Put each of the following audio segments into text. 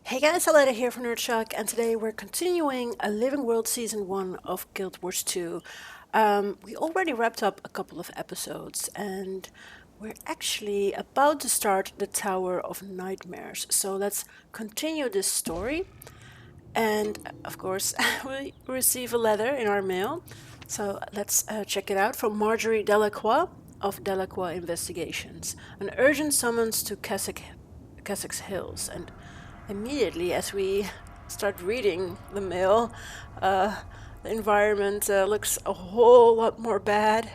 Hey guys, Aletta here from NERDSHOCK, and today we're continuing a Living World Season 1 of Guild Wars 2. We already wrapped up a couple of episodes, and we're actually about to start the Tower of Nightmares. So let's continue this story, and of course, we receive a letter in our mail. So let's check it out from Marjory Delaqua of Delaqua Investigations. An urgent summons to Kessex Hills, and immediately as we start reading the mail, the environment looks a whole lot more bad.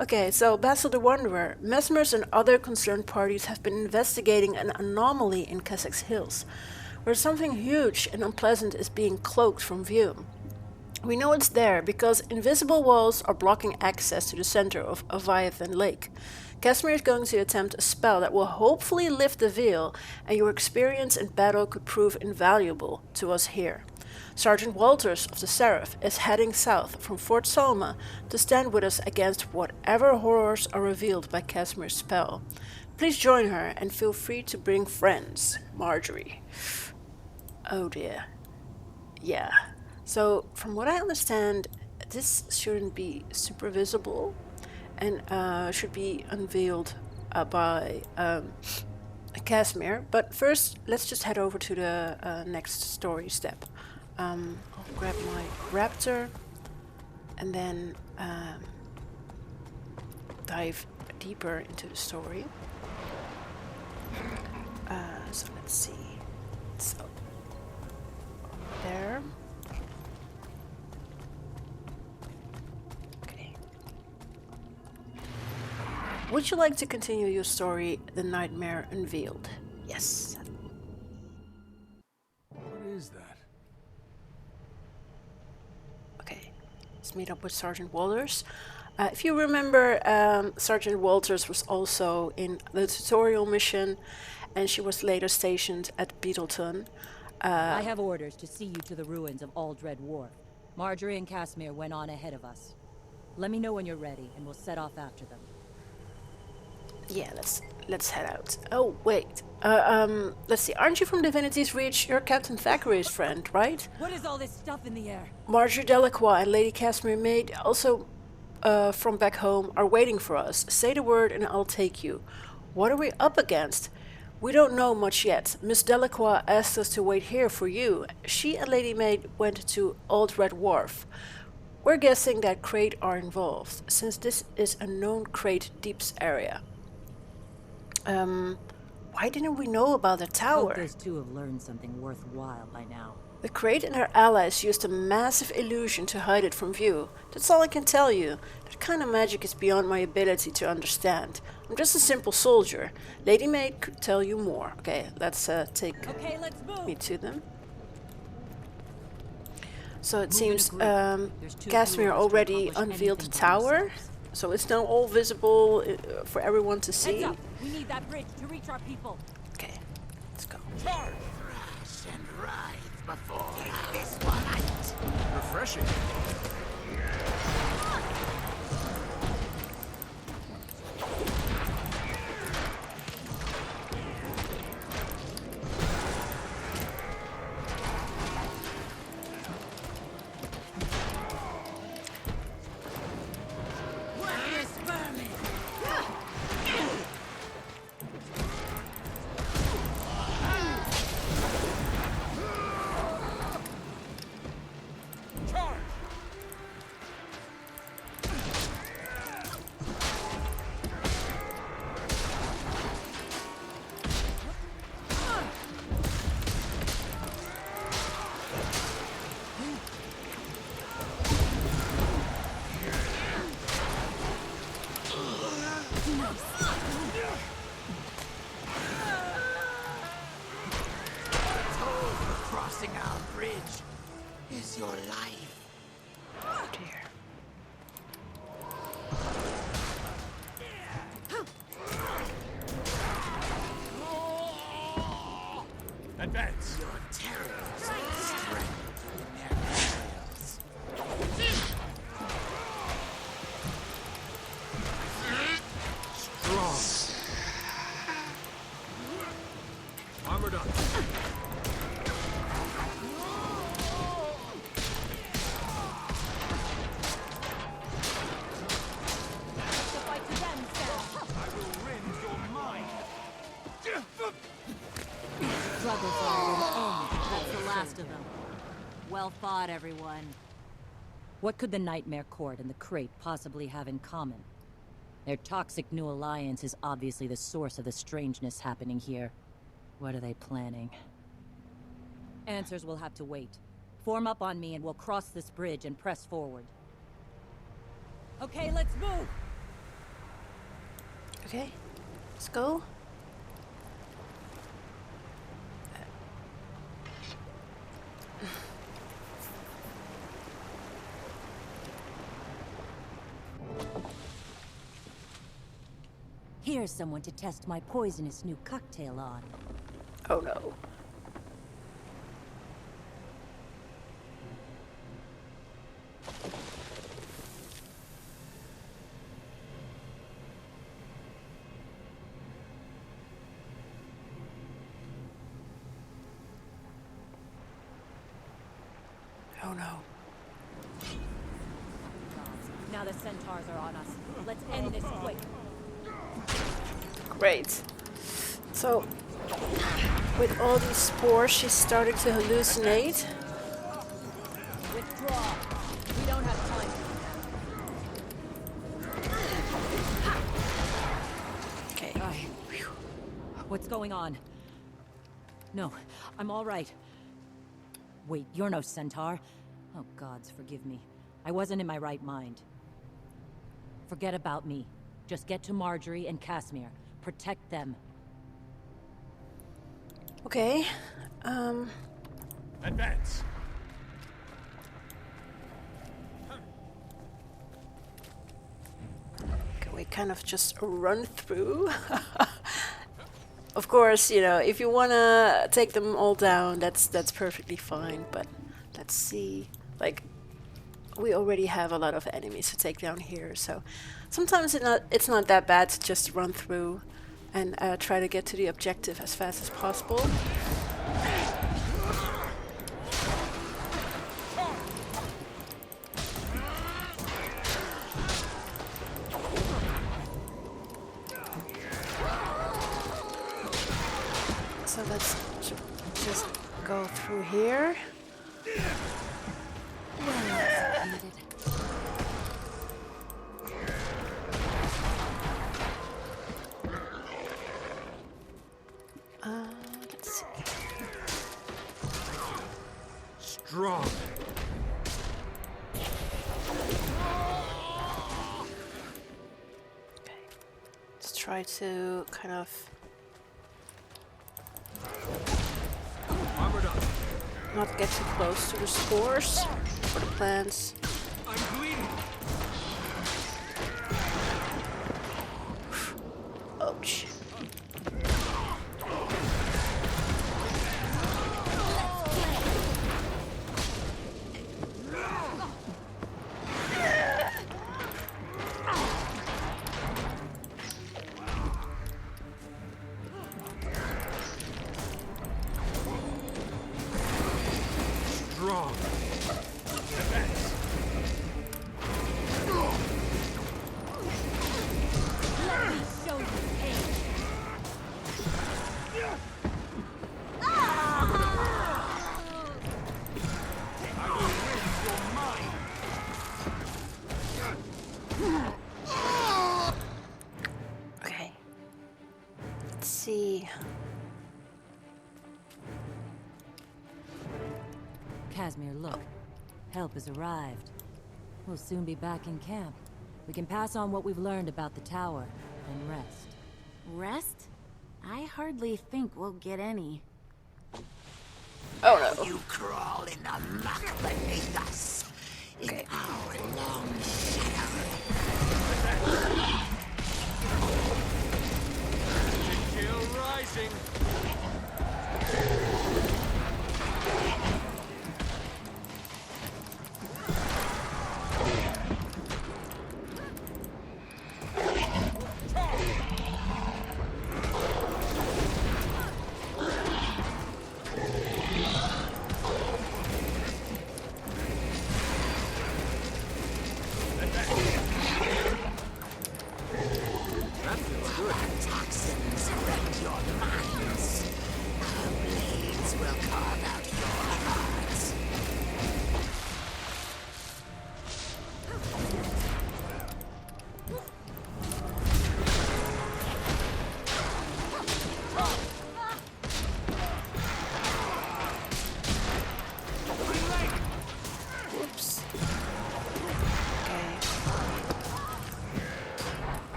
Okay, so Basil the Wanderer. Mesmers and other concerned parties have been investigating an anomaly in Kessex Hills, where something huge and unpleasant is being cloaked from view. We know it's there because invisible walls are blocking access to the center of Viathan Lake. Kasmeer is going to attempt a spell that will hopefully lift the veil, and your experience in battle could prove invaluable to us here. Sergeant Walters of the Seraph is heading south from Fort Salma to stand with us against whatever horrors are revealed by Kasmeer's spell. Please join her and feel free to bring friends. Marjory. Oh dear. Yeah. So, from what I understand, this shouldn't be super visible and should be unveiled by Kasmeer. But first, let's just head over to the next story step. I'll grab my raptor and then dive deeper into the story. So let's see. So, there. Would you like to continue your story, The Nightmare Unveiled? Yes. What is that? Okay, let's meet up with Sergeant Walters. If you remember, Sergeant Walters was also in the tutorial mission, and she was later stationed at Beetleton. I have orders to see you to the ruins of Aldred Wharf. Marjory and Kasmeer went on ahead of us. Let me know when you're ready, and we'll set off after them. Yeah, let's head out. Oh, wait. Let's see. Aren't you from Divinity's Reach? You're Captain Thackeray's friend, right? What is all this stuff in the air? Marjory Delaqua and Lady Kasmeer Meade, also from back home, are waiting for us. Say the word and I'll take you. What are we up against? We don't know much yet. Miss Delaqua asked us to wait here for you. She and Lady Meade went to Aldred Wharf. We're guessing that krait are involved, since this is a known krait deeps area. Why didn't we know about the tower? Hope those two have learned something worthwhile by now. The krait and her allies used a massive illusion to hide it from view. That's all I can tell you. That kind of magic is beyond my ability to understand. I'm just a simple soldier. Lady Meade could tell you more. Okay, let's take me to them. So it seems Kasmeer already unveiled the tower. So it's now all visible for everyone to see. Heads up. We need that bridge to reach our people. Okay, let's go. Charge! Thrash and writhe before this one. Refreshing. Crossing our bridge is your life. Oh dear. Advance. Your terrors strength in their trails. Strong. Armored Armored up. I will rend your mind. Struggles are at an end. That's the last of them. Well fought, everyone. What could the Nightmare Court and the Krait possibly have in common? Their toxic new alliance is obviously the source of the strangeness happening here. What are they planning? Answers will have to wait. Form up on me and we'll cross this bridge and press forward. Okay, let's move! Okay, let's go. Here's someone to test my poisonous new cocktail on. Oh no. Oh no. Now the centaurs are on us. Let's end this quick. Great. So, with all these spores, she's starting to hallucinate. Withdraw. We don't have time. Okay. What's going on? No, I'm all right. Wait, you're no centaur. Oh, gods, forgive me. I wasn't in my right mind. Forget about me. Just get to Marjory and Kasmeer. Protect them. Okay. Advance. Can we kind of just run through? Of course, you know, if you wanna take them all down, that's perfectly fine. But let's see. Like, we already have a lot of enemies to take down here, so sometimes it's not that bad to just run through and try to get to the objective as fast as possible. So let's just go through here. Let's see. Strong. Okay. Let's try to kind of Armored up. not get too close to the spores or the plants. I'm bleeding. Ouch. Strong. Advance. Let me show you pain. I will rend your mind. Okay. Let's see. Kasmeer, look. Help has arrived. We'll soon be back in camp. We can pass on what we've learned about the tower and rest. Rest? I hardly think we'll get any. Oh no. You crawl in the muck beneath us. In Okay. our long shadow. Chill rising.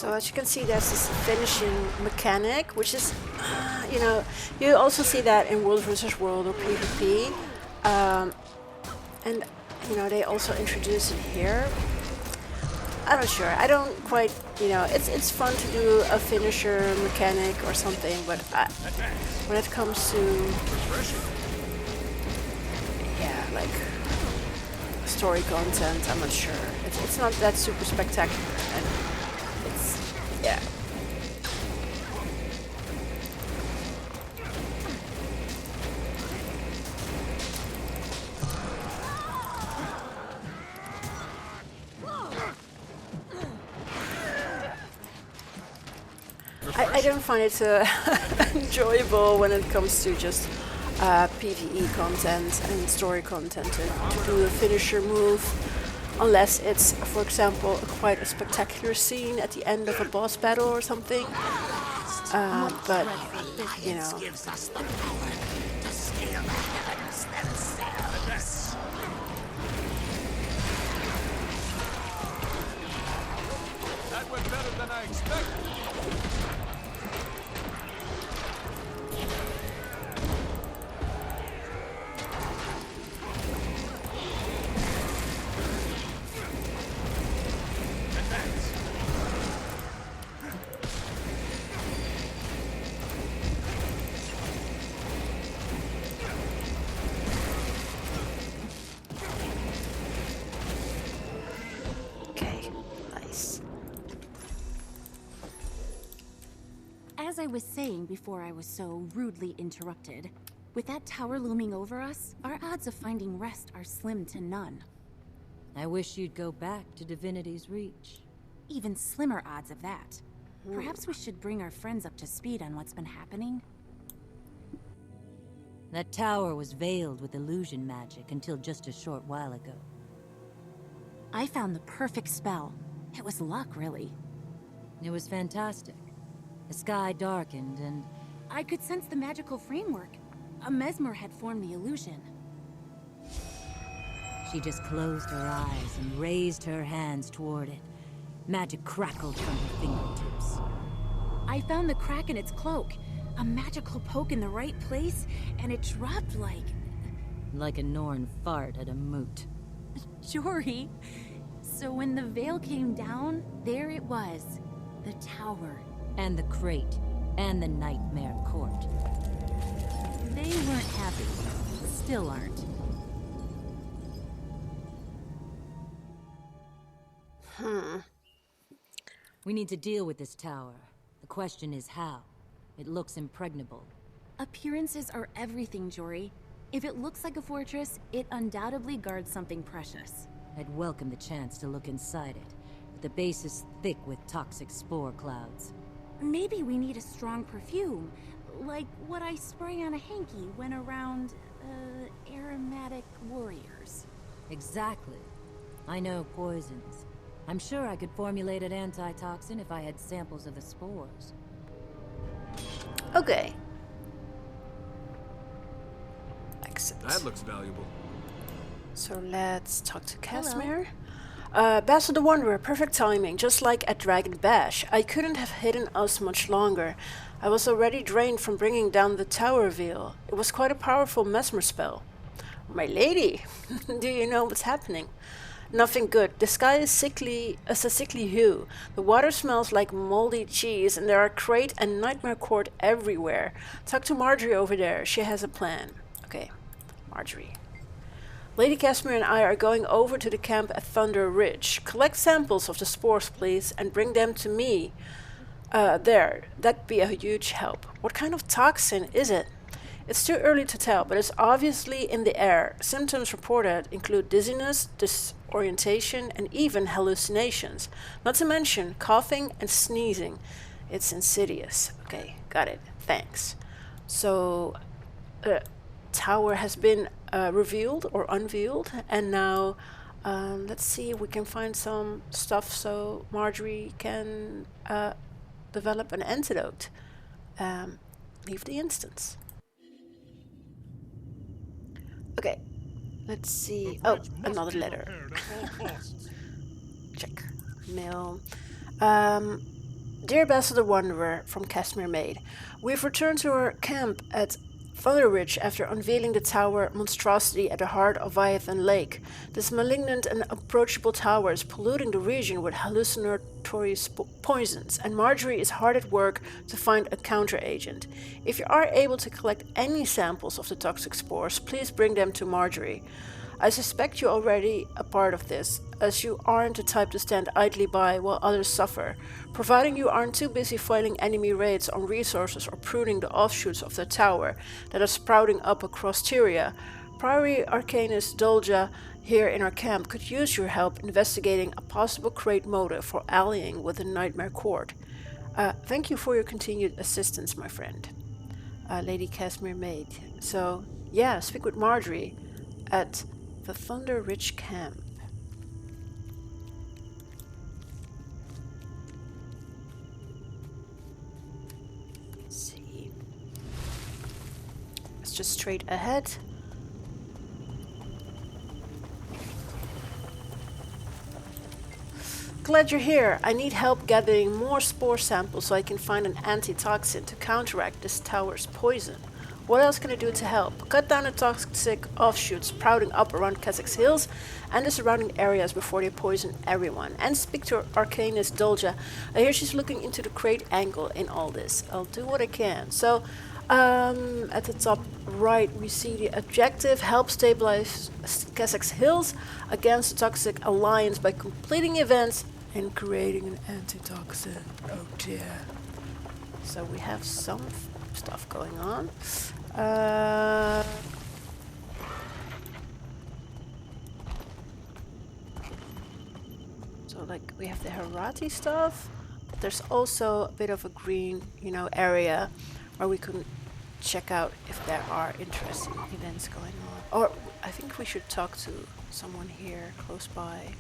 So as you can see, there's this finishing mechanic, which is, you know, you also see that in World vs. World or PvP. And, you know, they also introduce it here. I'm not sure. I don't quite, you know, it's fun to do a finisher mechanic or something, but when it comes to, yeah, like story content, I'm not sure. It's not that super spectacular, and it's, yeah. I don't find it enjoyable when it comes to just PvE content and story content to do a finisher move, unless it's, for example, quite a spectacular scene at the end of a boss battle or something. But, you know. Gives us the power to scale the heavens themselves. That went better than I expected. As I was saying before I was so rudely interrupted, with that tower looming over us, our odds of finding rest are slim to none. I wish you'd go back to Divinity's Reach. Even slimmer odds of that. Perhaps we should bring our friends up to speed on what's been happening. That tower was veiled with illusion magic until just a short while ago. I found the perfect spell. It was luck, really. It was fantastic. The sky darkened and... I could sense the magical framework. A mesmer had formed the illusion. She just closed her eyes and raised her hands toward it. Magic crackled from her fingertips. I found the crack in its cloak. A magical poke in the right place, and it dropped like... Like a Norn fart at a moot. Jory. So when the veil came down, there it was. The tower. And the krait. And the Nightmare Court. They weren't happy. Still aren't. We need to deal with this tower. The question is how. It looks impregnable. Appearances are everything, Jory. If it looks like a fortress, it undoubtedly guards something precious. I'd welcome the chance to look inside it, but the base is thick with toxic spore clouds. Maybe we need a strong perfume, like what I spray on a hanky when around, aromatic warriors. Exactly. I know poisons. I'm sure I could formulate an antitoxin if I had samples of the spores. Okay. Excellent. That looks valuable. So let's talk to Kasmeer. Basil the Wanderer, perfect timing, just like at Dragon Bash. I couldn't have hidden us much longer. I was already drained from bringing down the tower veil. It was quite a powerful mesmer spell. My lady, do you know what's happening? Nothing good. The sky is a sickly hue. The water smells like moldy cheese, and there are krait and Nightmare Court everywhere. Talk to Marjory over there. She has a plan. Okay, Marjory. Lady Kasmeer and I are going over to the camp at Thunder Ridge. Collect samples of the spores, please, and bring them to me. There. That'd be a huge help. What kind of toxin is it? It's too early to tell, but it's obviously in the air. Symptoms reported include dizziness, disorientation, and even hallucinations. Not to mention coughing and sneezing. It's insidious. Okay, got it. Thanks. So, tower has been revealed or unveiled, and now let's see if we can find some stuff so Marjory can develop an antidote. Leave the instance. Okay, let's see. Oh, another letter. Check. Mail. Dear Ambassador Wanderer from Kasmeer Meade, we've returned to our camp at Thunder Ridge after unveiling the tower monstrosity at the heart of Viathan Lake. This malignant and approachable tower is polluting the region with hallucinatory poisons, and Marjory is hard at work to find a counteragent. If you are able to collect any samples of the toxic spores, please bring them to Marjory. I suspect you're already a part of this, as you aren't the type to stand idly by while others suffer, providing you aren't too busy fighting enemy raids on resources or pruning the offshoots of the tower that are sprouting up across Tyria. Priory Arcanist Dolja here in our camp could use your help investigating a possible krait motive for allying with the Nightmare Court. Thank you for your continued assistance, my friend. Lady Kasmeer Meade. So, yeah, speak with Marjory at the Thunder Ridge camp. Let's see. Let's just straight ahead. Glad you're here. I need help gathering more spore samples so I can find an antitoxin to counteract this tower's poison. What else can I do to help? Cut down the toxic offshoots sprouting up around Kessex Hills and the surrounding areas before they poison everyone. And speak to Arcanist Dolja. I hear she's looking into the krait angle in all this. I'll do what I can. So, at the top right we see the objective: help stabilize Kessex Hills against the Toxic Alliance by completing events and creating an antitoxin. Oh dear. So we have some stuff going on. So like we have the Harati stuff. There's also a bit of a green, area where we can check out if there are interesting events going on. Or I think we should talk to someone here close by.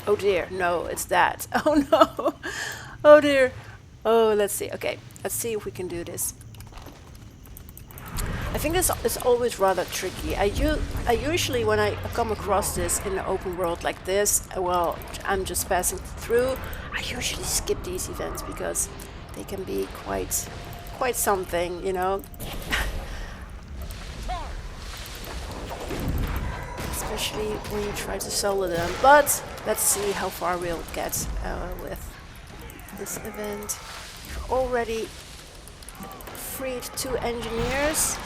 Oh dear, no, it's that. Oh no. Oh dear. Oh, let's see. Okay, let's see if we can do this. I think this is always rather tricky. I usually, when I come across this in the open world like this, well, I'm just passing through, I usually skip these events because they can be quite something, Especially when you try to solo them. But let's see how far we'll get with this event. We've already freed 2 engineers.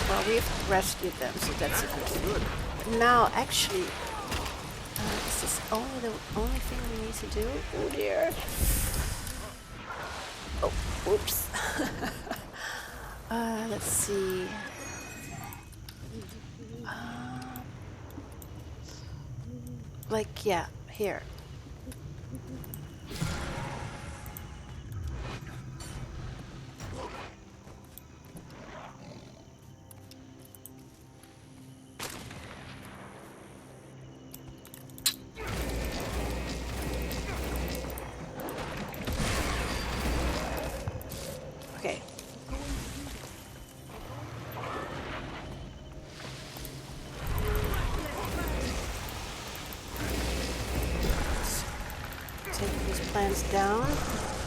Well, we've rescued them, so that's a good thing. But now, actually, is this only the only thing we need to do? Oh dear. Oh, whoops. Let's see. Like, yeah, here. Okay. Take these plants down,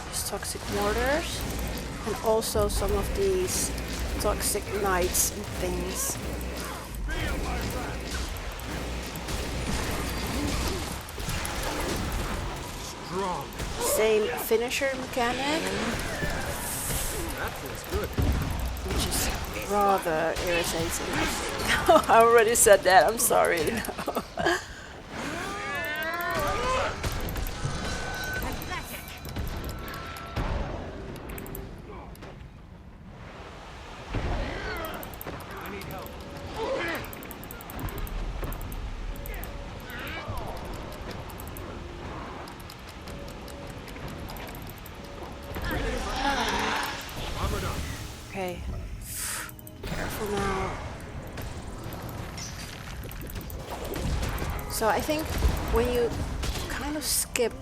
these toxic mortars, and also some of these toxic knights and things. Strong. Same finisher mechanic, That feels good. which is rather irritating. I already said that, I'm sorry. I need help. Armored up. Okay, careful now. So I think when you kind of skip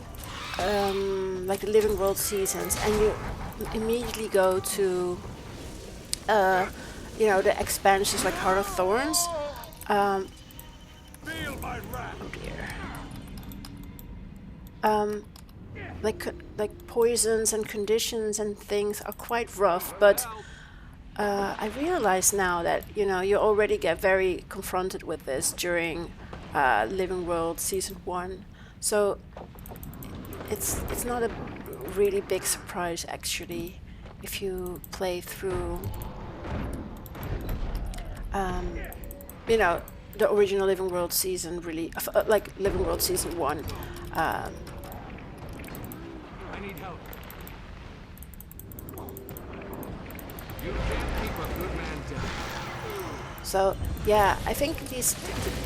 like the Living World seasons and you immediately go to the expansions like Heart of Thorns, Feel my wrath. Oh dear. Like poisons and conditions and things are quite rough, but I realize now that you already get very confronted with this during Living World Season 1, so it's not a really big surprise actually if you play through the original Living World season, really like Living World Season 1. I need help. You can't keep a good man down. So yeah, I think this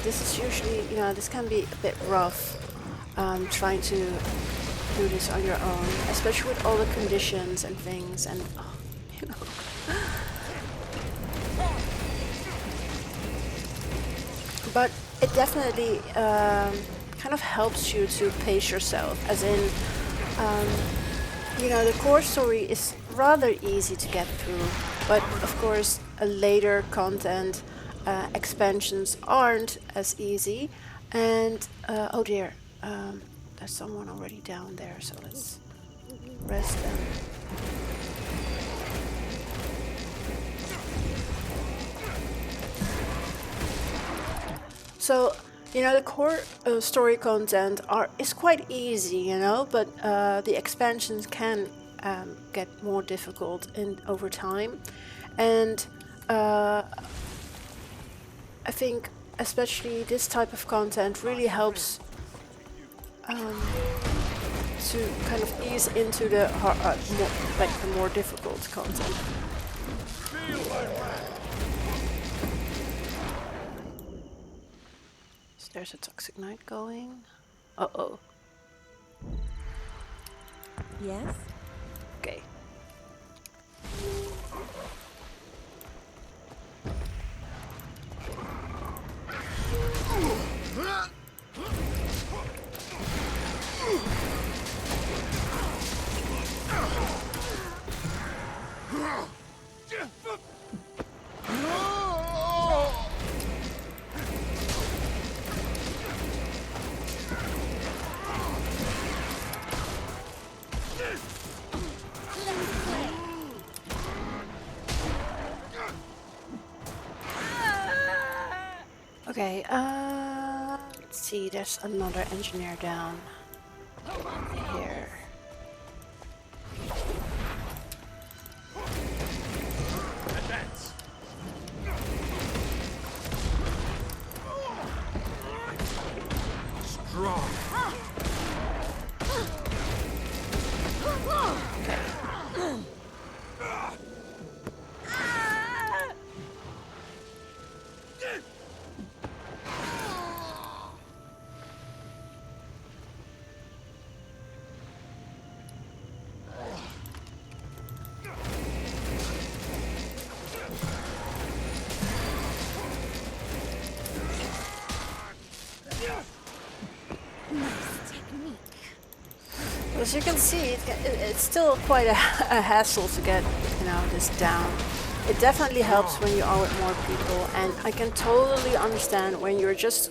is usually, this can be a bit rough, trying to do this on your own, especially with all the conditions and things, and But it definitely kind of helps you to pace yourself, as in, the core story is rather easy to get through, but of course later content expansions aren't as easy, and oh dear, there's someone already down there, so let's rest them. So, the core story content is quite easy, but the expansions can get more difficult over time. And I think especially this type of content really helps to kind of ease into the more difficult content. There's a toxic knight going. Uh-oh. Yes? Okay. Okay, let's see, there's another engineer down here. Advance. Strong. As you can see, it's still quite a hassle to get, this down. It definitely helps when you are with more people, and I can totally understand when you're just,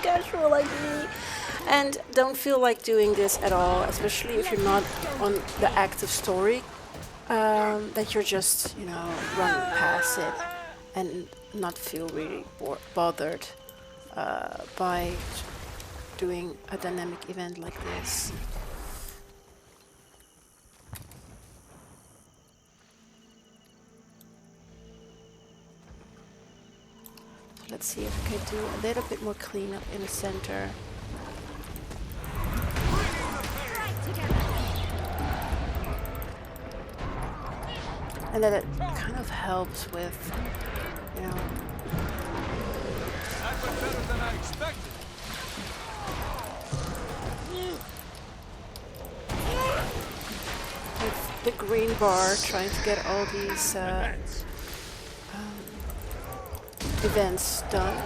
casual like me, and don't feel like doing this at all, especially if you're not on the active story, that you're just, running past it and not feel really bothered by doing a dynamic event like this. So let's see if we can do a little bit more cleanup in the center. And that it kind of helps with, That went better than I expected. with the green bar, trying to get all these events done.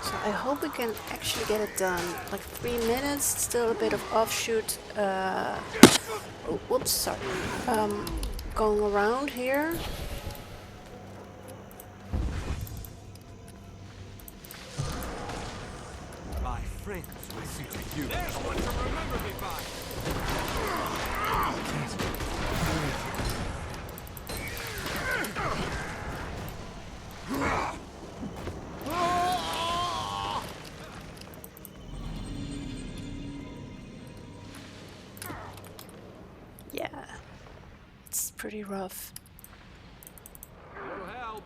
So I hope we can actually get it done. Like 3 minutes, still a bit of offshoot. Oh, whoops, sorry. Going around here. My friends will see to you. There's one to remember me by. Yeah, it's pretty rough. It'll help.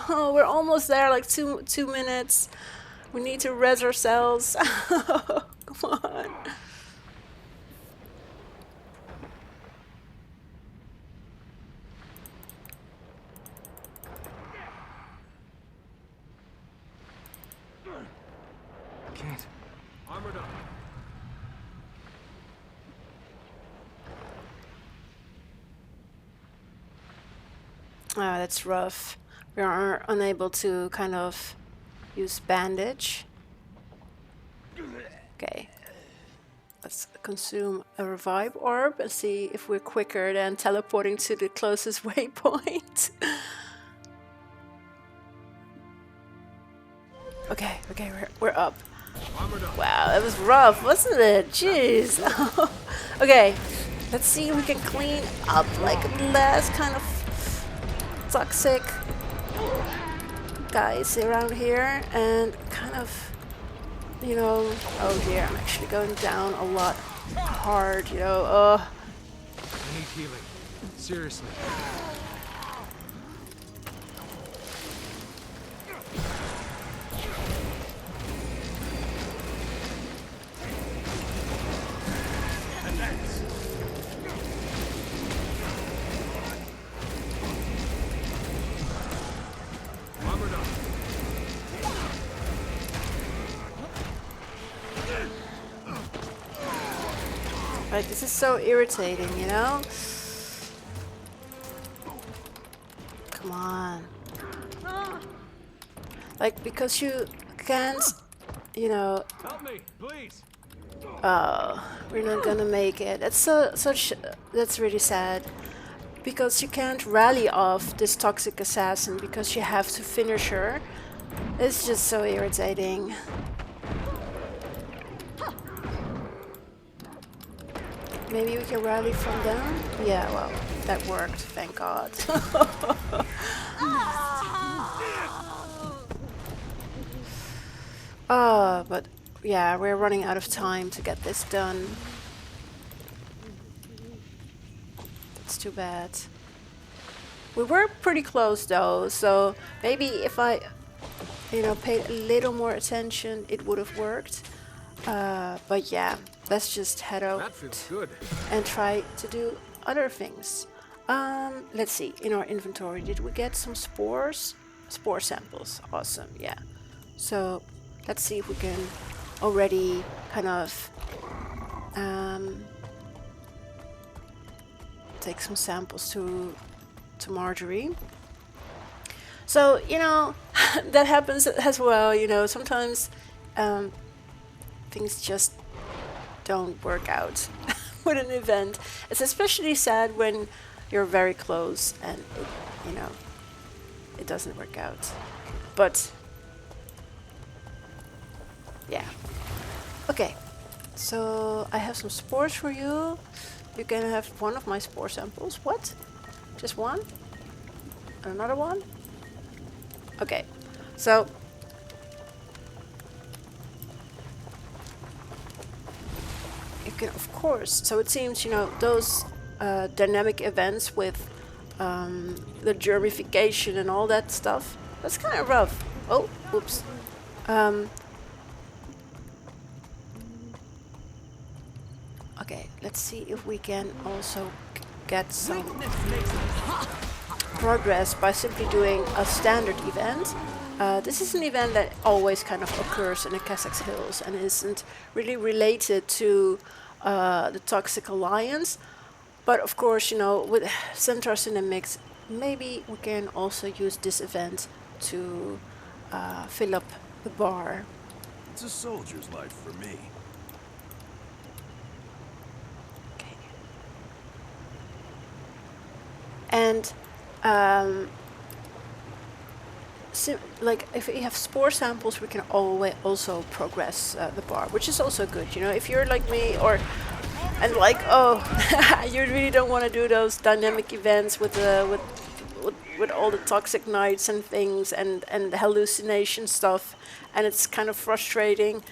Oh, we're almost there, like two minutes. We need to res ourselves. Come on. Can't. Armored up. Oh, that's rough. We are unable to kind of use bandage. Okay. Let's consume a revive orb and see if we're quicker than teleporting to the closest waypoint. Okay, we're up. Armored up. Wow, that was rough, wasn't it? Jeez. Okay, let's see if we can clean up like the last kind of toxic guys around here and kind of, you know, oh dear, I'm actually going down a lot hard, you know. I need healing. Seriously. Armored up. Like, this is so irritating, you know? Come on. Like, because you can't, you know, Help me, please. oh, we're not gonna make it. That's that's really sad. Because you can't rally off this toxic assassin because you have to finish her. It's just so irritating. Maybe we can rally from them? Yeah, well, that worked, thank God. But yeah, we're running out of time to get this done. That's too bad. We were pretty close though, so maybe if I, you know, paid a little more attention, it would have worked. But yeah, let's just head out That feels good. and try to do other things. Let's see, in our inventory, did we get some spores? Spore samples, awesome, yeah. So let's see if we can already kind of take some samples to Marjory. So, you know, that happens as well, you know, sometimes things just don't work out with an event. It's especially sad when you're very close and it, you know, it doesn't work out. But yeah. Okay. So I have some spores for you. You can have one of my spore samples. What? Just one? And another one? Okay. So you can, of course, so it seems, you know, those dynamic events with the germification and all that stuff, that's kind of rough. Oh, whoops. Okay, let's see if we can also get some progress by simply doing a standard event. This is an event that always kind of occurs in the Kessex Hills and isn't really related to the Toxic Alliance. But of course, you know, with Centaurs in the mix, maybe we can also use this event to fill up the bar. It's a soldier's life for me. Okay. And like if we have spore samples, we can always also progress the bar, which is also good. You know, if you're like me, and like, oh, you really don't want to do those dynamic events with all the toxic nights and things and the hallucination stuff, and it's kind of frustrating.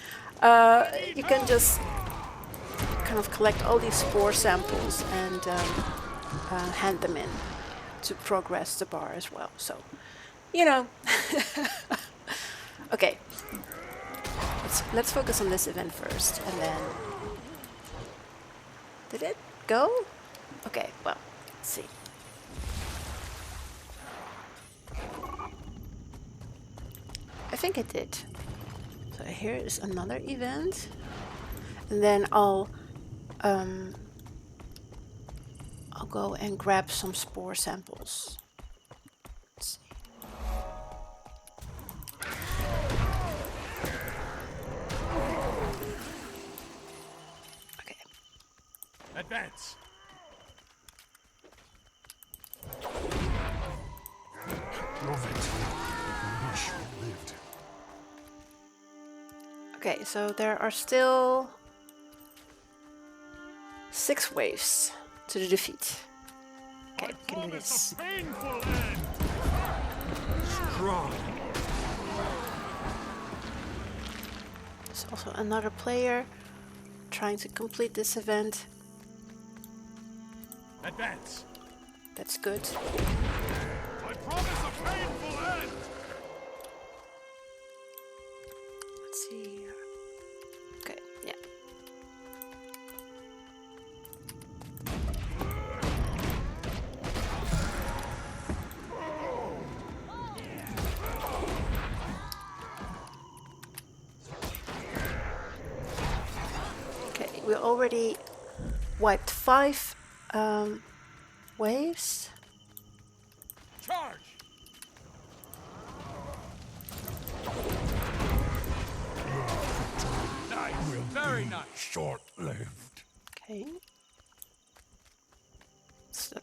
You can just kind of collect all these spore samples and hand them in to progress the bar as well. So, you know. Okay. Let's focus on this event first, and then. Did it go? Okay, well, let's see. I think it did. So here is another event. And then I'll go and grab some spore samples. Let's see. Advance! Okay, so there are still 6 waves to the defeat. Okay, we can do this. Strong. There's also another player trying to complete this event. Advance. That's good. I promise a painful end. Let's see here. Okay, yeah. Okay, we already wiped 5 waves. Charge. Nice. Very nice. Short-lived. Okay. So.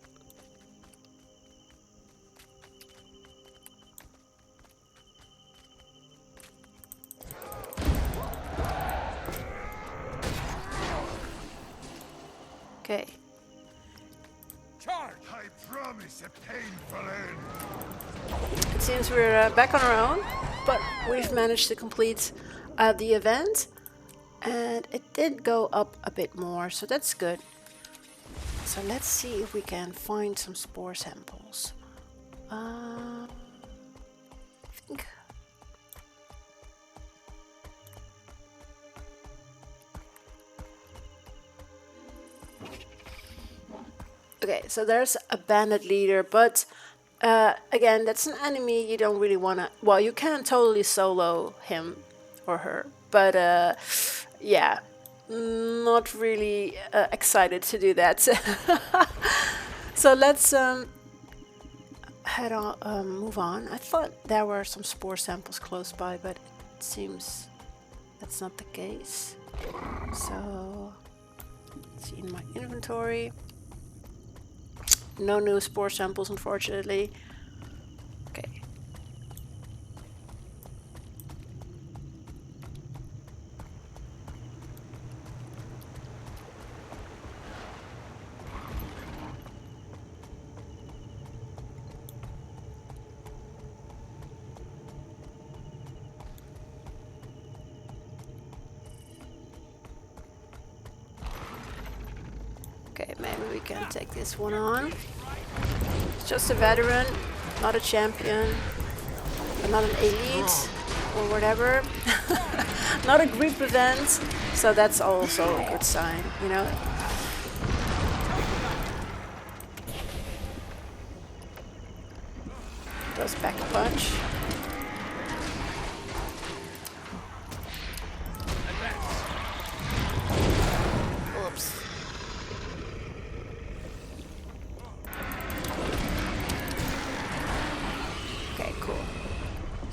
Okay. Charge. I promise a painful end. It seems we're back on our own, but we've managed to complete the event, and it did go up a bit more, so that's good. So let's see if we can find some spore samples. I think. Okay, so there's a bandit leader, but again, that's an enemy you don't really want to... Well, you can totally solo him or her, but yeah, not really excited to do that. So let's head on, move on. I thought there were some spore samples close by, but it seems that's not the case. So, let's see in my inventory. No new spore samples, unfortunately. Okay. Okay, maybe we can take this one on. It's just a veteran, not a champion, but not an elite or whatever. Not a group event, so that's also a good sign, you know. Does back punch. Oops.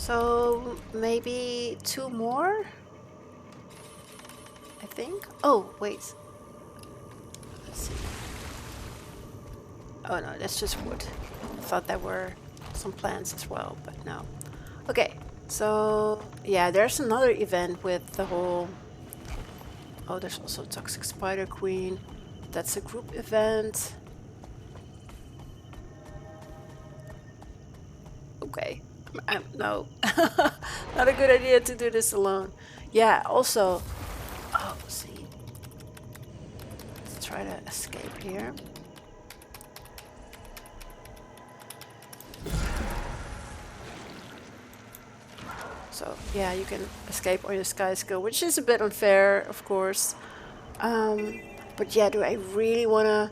So maybe 2 more? I think. Oh, wait. Let's see. Oh no, that's just wood. I thought there were some plants as well, but no. Okay, so yeah, there's another event with the whole... Oh, there's also Toxic Spider Queen. That's a group event. Okay. No. Not a good idea to do this alone. Yeah, also... Oh, see. Let's try to escape here. So, yeah, you can escape on your sky skill, which is a bit unfair, of course. But yeah, do I really want to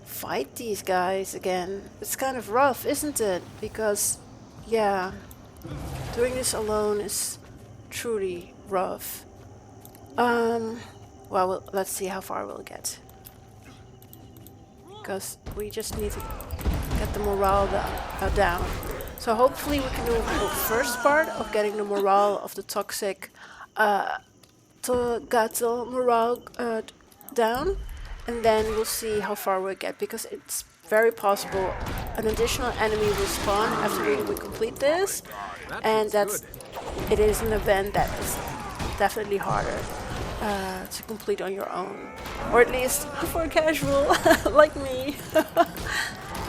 fight these guys again? It's kind of rough, isn't it? Because, yeah, doing this alone is truly rough. Well, let's see how far we'll get. Because we just need to get the morale down. So hopefully we can do the first part of getting the morale of the toxic to get the morale down, and then we'll see how far we get, because it's very possible an additional enemy will spawn after we complete this, and it is an event that is definitely harder to complete on your own, or at least for a casual like me.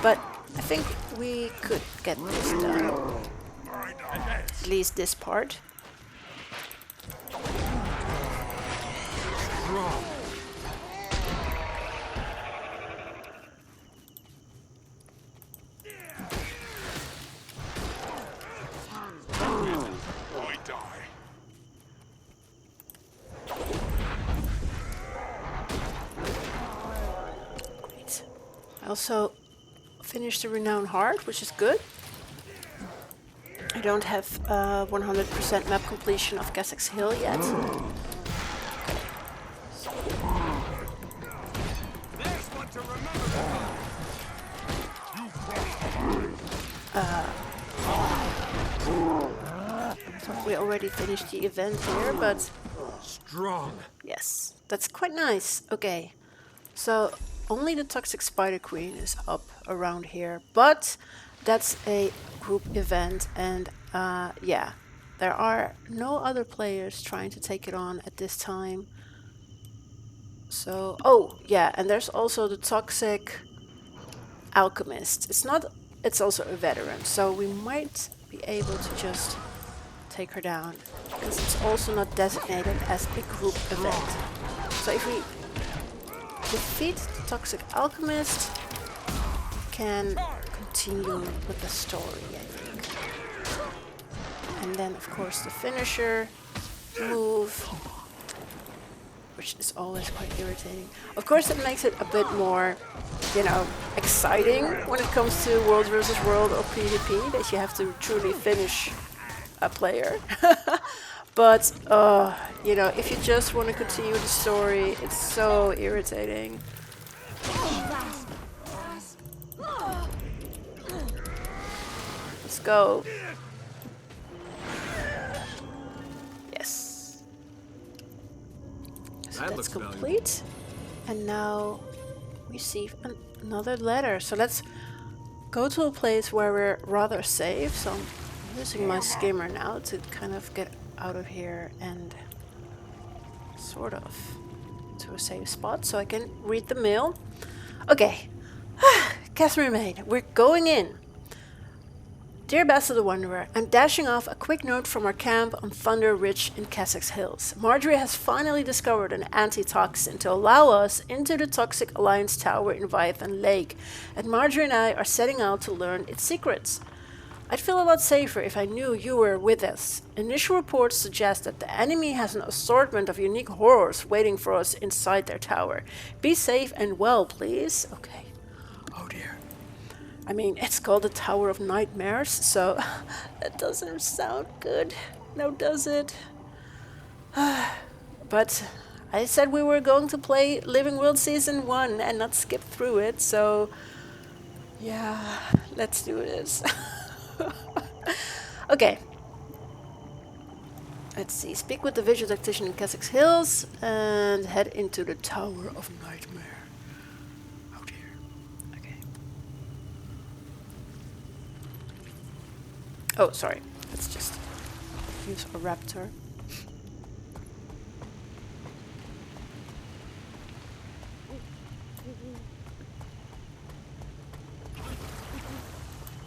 But I think we could get this done. At least this part. Great. I also finished the Renowned Heart, which is good. I don't have 100% map completion of Kessex Hill yet. So we already finished the event here, but Strong. yes, that's quite nice. Okay, so only the Toxic Spider Queen is up around here, but that's a group event, and yeah, there are no other players trying to take it on at this time. So, oh yeah, and there's also the Toxic Alchemist. It's also a veteran, so we might be able to just take her down, because it's also not designated as a group event. So if we defeat the Toxic Alchemist, we can continue with the story, I think. And then, of course, the finisher move, which is always quite irritating. Of course, it makes it a bit more, you know, exciting when it comes to World versus World or PvP, that you have to truly finish a player. But, you know, if you just want to continue the story, it's so irritating. Let's go. Yes. So that's complete. And now we receive another letter. So let's go to a place where we're rather safe. So I'm using my skimmer now to kind of get out of here and sort of to a safe spot so I can read the mail. Okay. Kasmeer Meade, we're going in. Dear Basil the Wanderer, I'm dashing off a quick note from our camp on Thunder Ridge in Kessex Hills. Marjory has finally discovered an antitoxin to allow us into the Toxic Alliance Tower in Viathan Lake, and Marjory and I are setting out to learn its secrets. I'd feel a lot safer if I knew you were with us. Initial reports suggest that the enemy has an assortment of unique horrors waiting for us inside their tower. Be safe and well, please. Okay. Oh dear. I mean, it's called the Tower of Nightmares, so that doesn't sound good. No, does it? But I said we were going to play Living World Season 1 and not skip through it, so yeah, let's do this. Okay, Let's see. Speak with the visual tactician in Kessex Hills and head into the Tower of Nightmare. Oh dear. Okay. Oh, sorry. Let's just use a raptor.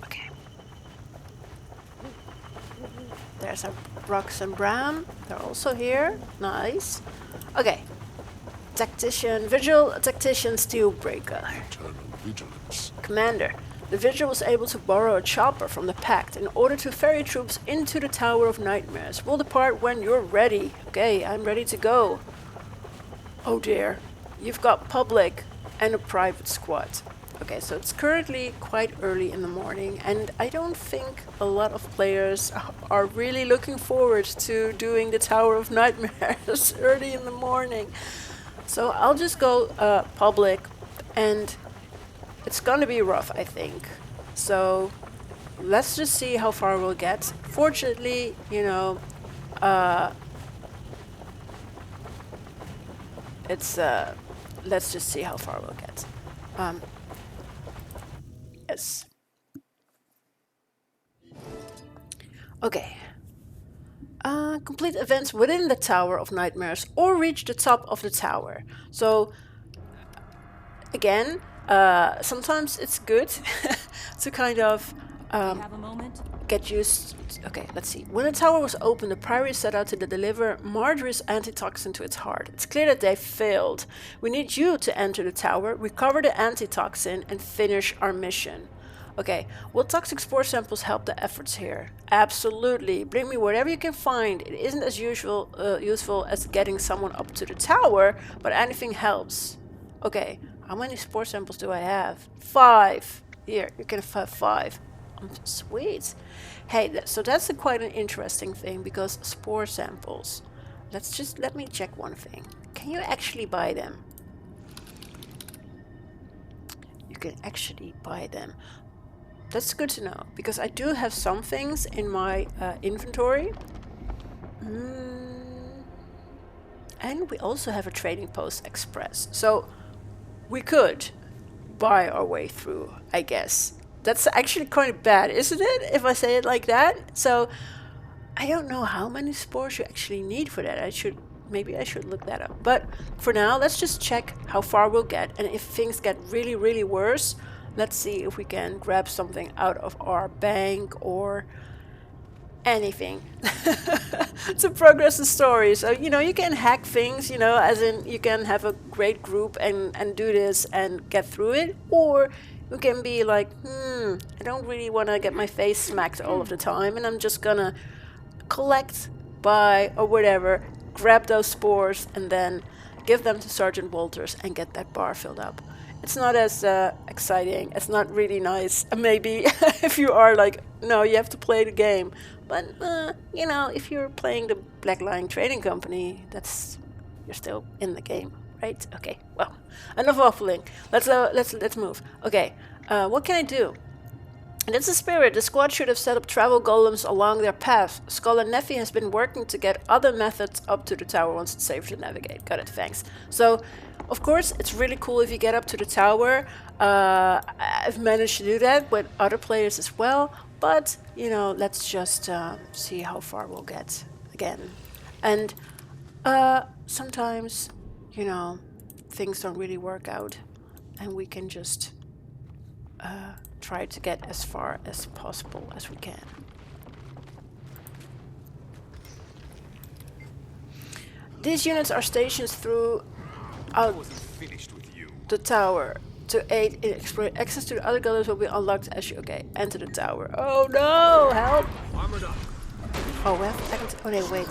Okay. There's our Brox and Bram. They're also here. Nice. Okay. Tactician, Vigil, Tactician, Steelbreaker. Eternal vigilance. Commander, the Vigil was able to borrow a chopper from the Pact in order to ferry troops into the Tower of Nightmares. We'll depart when you're ready. Okay, I'm ready to go. Oh dear. You've got public and a private squad. Okay, so it's currently quite early in the morning, and I don't think a lot of players are really looking forward to doing the Tower of Nightmares early in the morning. So I'll just go public, and it's gonna be rough, I think. So let's just see how far we'll get. Fortunately, you know, let's just see how far we'll get. Yes. Okay. Complete events within the Tower of Nightmares or reach the top of the tower. So, again, sometimes it's good to kind of Have a moment? get used. Okay, let's see. When the tower was opened, the Priory set out to deliver Marjory's antitoxin to its heart. It's clear that they failed. We need you to enter the tower, recover the antitoxin, and finish our mission. Okay, will toxic spore samples help the efforts here? Absolutely. Bring me whatever you can find. It isn't as useful as getting someone up to the tower, but anything helps. Okay, how many spore samples do I have? 5. Here, you can have 5. Sweet. Hey, so that's quite an interesting thing, because spore samples. Let me check one thing. Can you actually buy them? You can actually buy them. That's good to know, because I do have some things in my inventory. And we also have a trading post express. So we could buy our way through, I guess. That's actually kind of bad, isn't it? If I say it like that. So I don't know how many spores you actually need for that. Maybe I should look that up. But for now, let's just check how far we'll get. And if things get really, really worse, let's see if we can grab something out of our bank or anything to progress the story. So, you know, you can hack things, you know, as in you can have a great group and do this and get through it. Or you can be like, I don't really want to get my face smacked all of the time, and I'm just gonna collect, buy, or whatever, grab those spores, and then give them to Sergeant Walters and get that bar filled up. It's not as exciting. It's not really nice. Maybe if you are like, no, you have to play the game. But you know, if you're playing the Black Lion Trading Company, you're still in the game, right? Okay. Well, enough waffling. Let's move. Okay. What can I do? And it's the spirit. The squad should have set up travel golems along their path. Skull and Neffy has been working to get other methods up to the tower once it's safe to navigate. Got it, thanks. So, of course, it's really cool if you get up to the tower. I've managed to do that with other players as well. But, you know, let's just see how far we'll get again. And sometimes, you know, things don't really work out. And we can just try to get as far as possible as we can. These units are stationed throughout the tower to aid in exploring. Access to the other golems will be unlocked as you enter the tower. Oh no! Help! Armored up. Oh, we have to. Oh no, wait.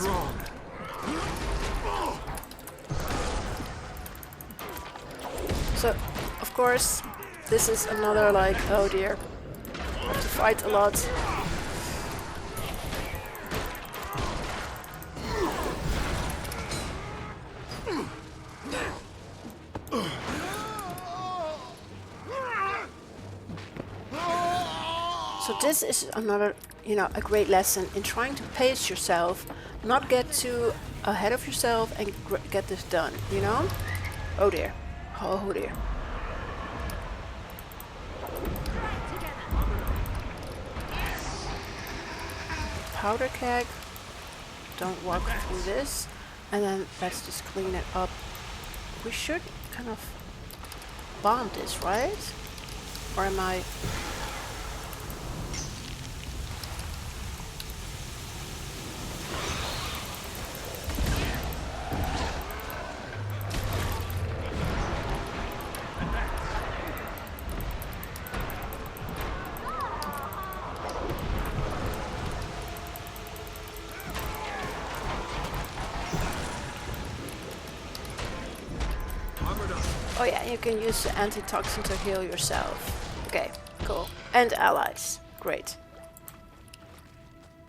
So, of course, this is another like, oh dear, I have to fight a lot. So this is another, you know, a great lesson in trying to pace yourself not get too ahead of yourself and get this done, you know? Oh dear. Oh dear. Powder keg. Don't walk through this. And then let's just clean it up. We should kind of bomb this, right? Or am I... Oh yeah, you can use the antitoxin to heal yourself. Okay, cool. And allies. Great.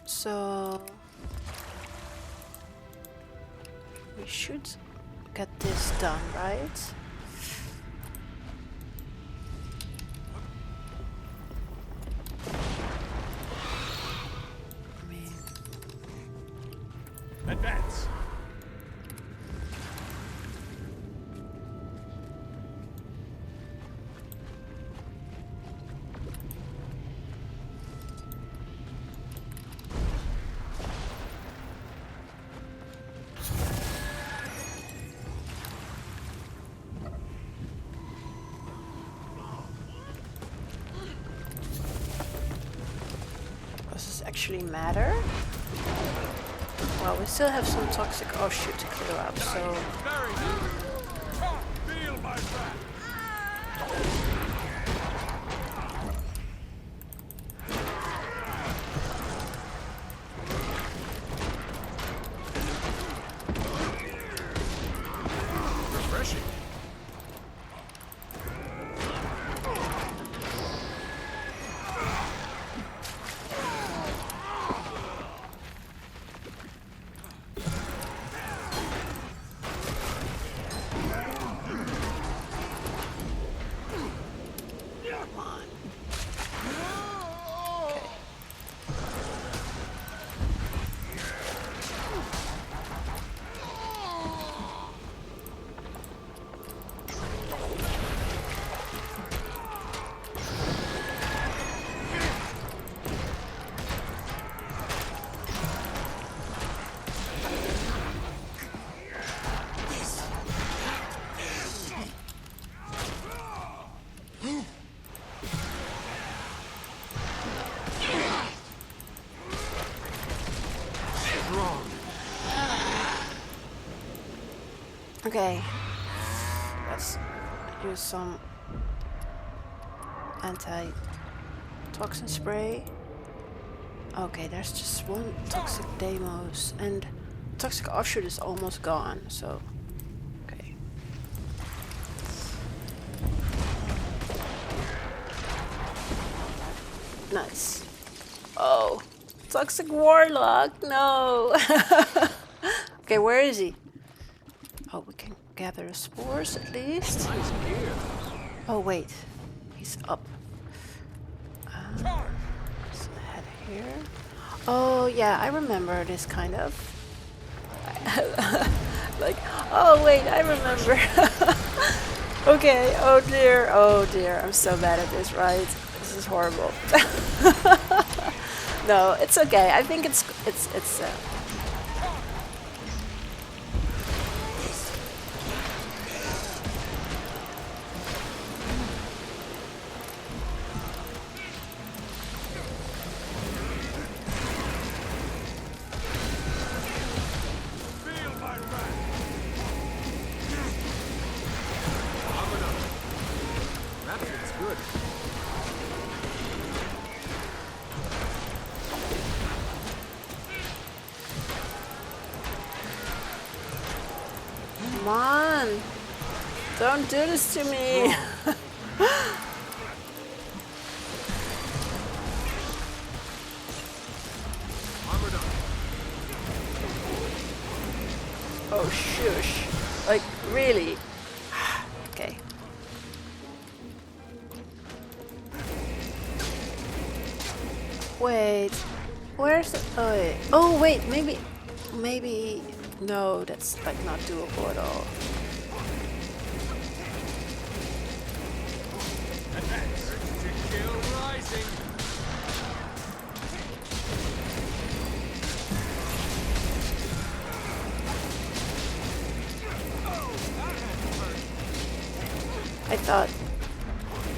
So... we should get this done, right? I mean... Advance. Does this actually matter? Well, we still have some toxic offshoot to clear up, so... Very good. Feel my wrath. Refreshing. Come on. Okay. Okay, let's use some anti-toxin spray. Okay, there's just one toxic Deimos, and toxic offshoot is almost gone, so... okay. Nice. Oh, toxic warlock, no! Okay, where is he? Oh, we can gather the spores at least. Nice gear. Oh, wait. He's up. Let's head here. Oh, yeah, I remember this kind of. Like, oh, wait, I remember. Okay, oh dear, I'm so bad at this, right? This is horrible. No, it's okay. I think it's Rapture's good. Come on! Don't do this to me! Armored up. Oh, shush. Like, really? Okay. Wait. Where's the... oh, wait. Oh, wait, maybe... maybe... No, that's like not doable at all. Still rising. I thought,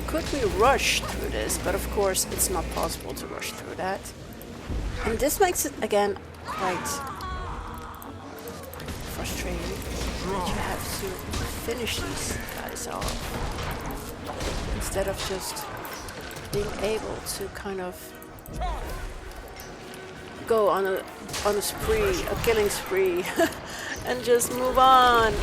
could we rush through this? But of course, it's not possible to rush through that. And this makes it, again, quite frustrating that you have to finish these guys off instead of just being able to kind of go on a spree, a killing spree, and just move on.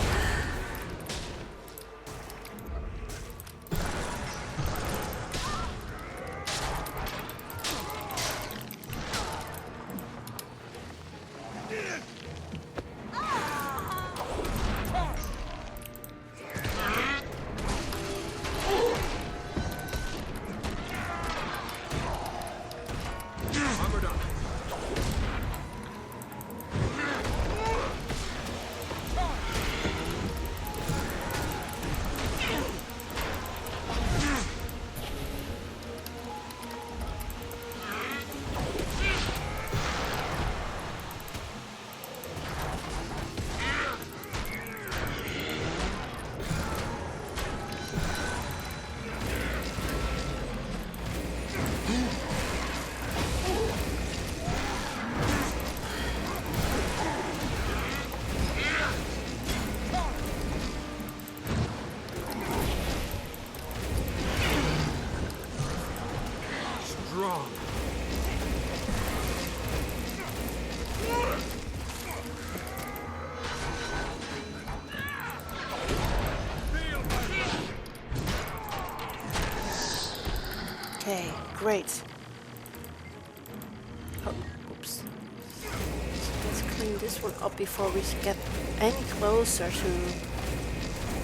Okay, great. Oh, oops. Let's clean this one up before we get any closer to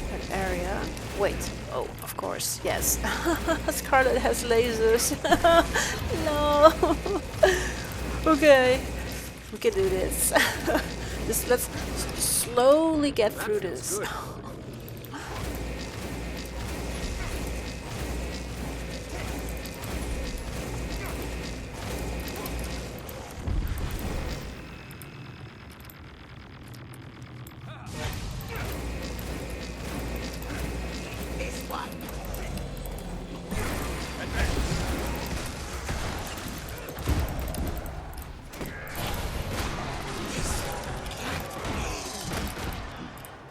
that area. Wait. Oh, of course, yes. Scarlet has lasers. No. Okay, we can do this. Just let's slowly get through this.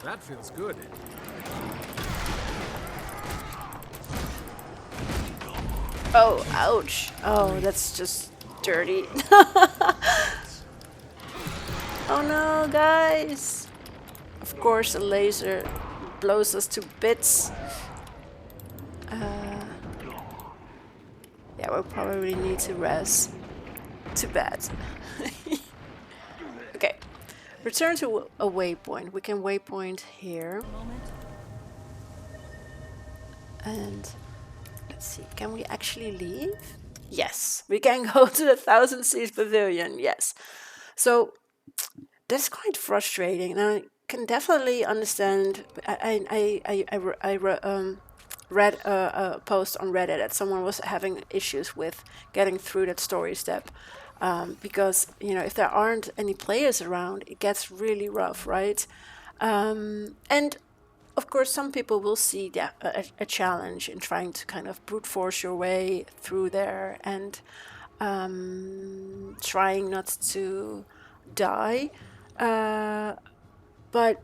That feels good. Oh, ouch. Oh, that's just dirty. Oh no, guys. Of course, a laser blows us to bits. Yeah, we'll probably need to res. Too bad. Okay. Return to a waypoint. We can waypoint here. And let's see, can we actually leave? Yes, we can go to the Thousand Seas Pavilion. Yes. So that's quite frustrating. And I can definitely understand. I read a post on Reddit that someone was having issues with getting through that story step. Because, you know, if there aren't any players around, it gets really rough, right? And of course, some people will see a challenge in trying to kind of brute force your way through there and trying not to die. But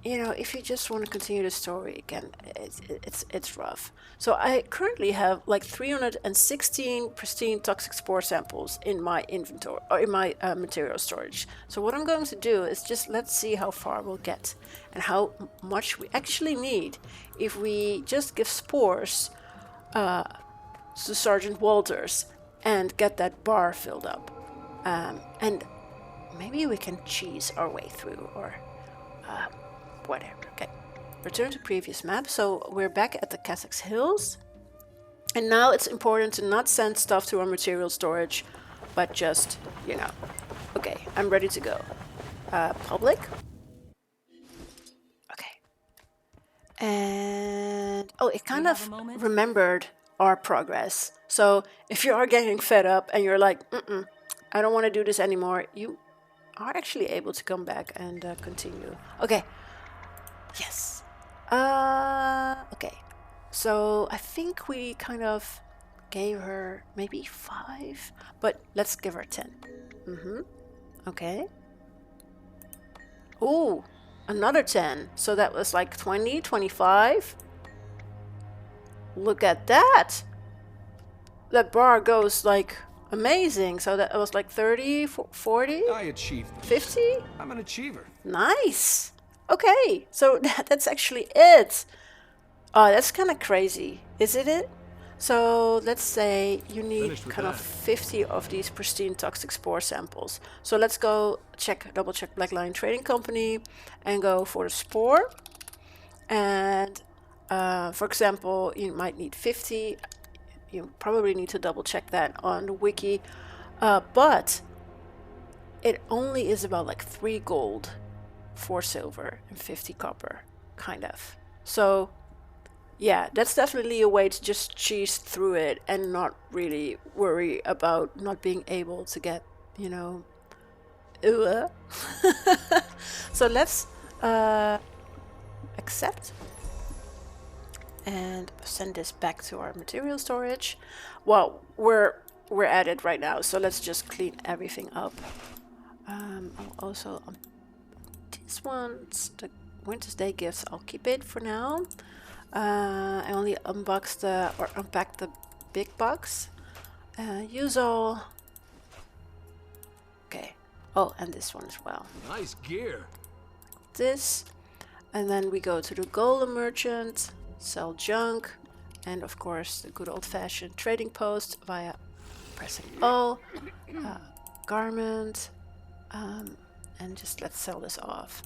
you know, if you just want to continue the story again, it's rough. So I currently have like 316 pristine toxic spore samples in my inventory or in my material storage. So what I'm going to do is just let's see how far we'll get and how much we actually need if we just give spores to Sergeant Walters and get that bar filled up. And maybe we can cheese our way through or whatever. Okay, return to previous map. So we're back at the Kessex Hills, and now it's important to not send stuff to our material storage, but just, you know, okay, I'm ready to go. public. Okay. And oh, it kind of remembered our progress. So if you are getting fed up and you're like, I don't want to do this anymore, you are actually able to come back and continue. Okay. Yes. Okay. So I think we kind of gave her maybe 5, but let's give her 10. Okay. Ooh, another 10. So that was like 20, 25. Look at that. That bar goes like amazing. So that was like 30, 40, I achieved this. 50. I'm an achiever. Nice. Okay, so that's actually it. Oh, that's kind of crazy, isn't it? So let's say you need kind of 50 of these pristine toxic spore samples. So let's go double check Black Lion Trading Company and go for the spore. And for example, you might need 50. You probably need to double check that on the wiki. But it only is about like 3 gold, 4 silver, and 50 copper, kind of. So yeah, that's definitely a way to just cheese through it and not really worry about not being able to get, So let's accept and send this back to our material storage. Well, we're at it right now, so let's just clean everything up. I'll also this one's the Winter's Day gifts. I'll keep it for now. I only unpack the big box. Use all. Okay. Oh, and this one as well. Nice gear. This, and then we go to the golem merchant, sell junk, and of course the good old-fashioned trading post via pressing O, garment, and just let's sell this off.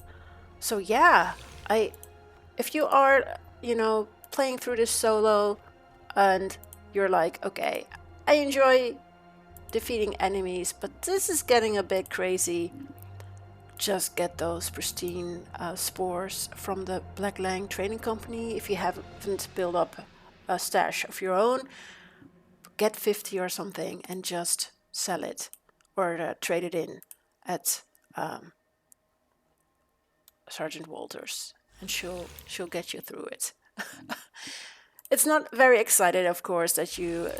So yeah, if you are playing through this solo and you're like, okay, I enjoy defeating enemies, but this is getting a bit crazy, just get those pristine spores from the Black Lion Trading Company. If you haven't built up a stash of your own, get 50 or something and just sell it or trade it in at Sergeant Walters, and she'll get you through it. It's not very excited, of course, that you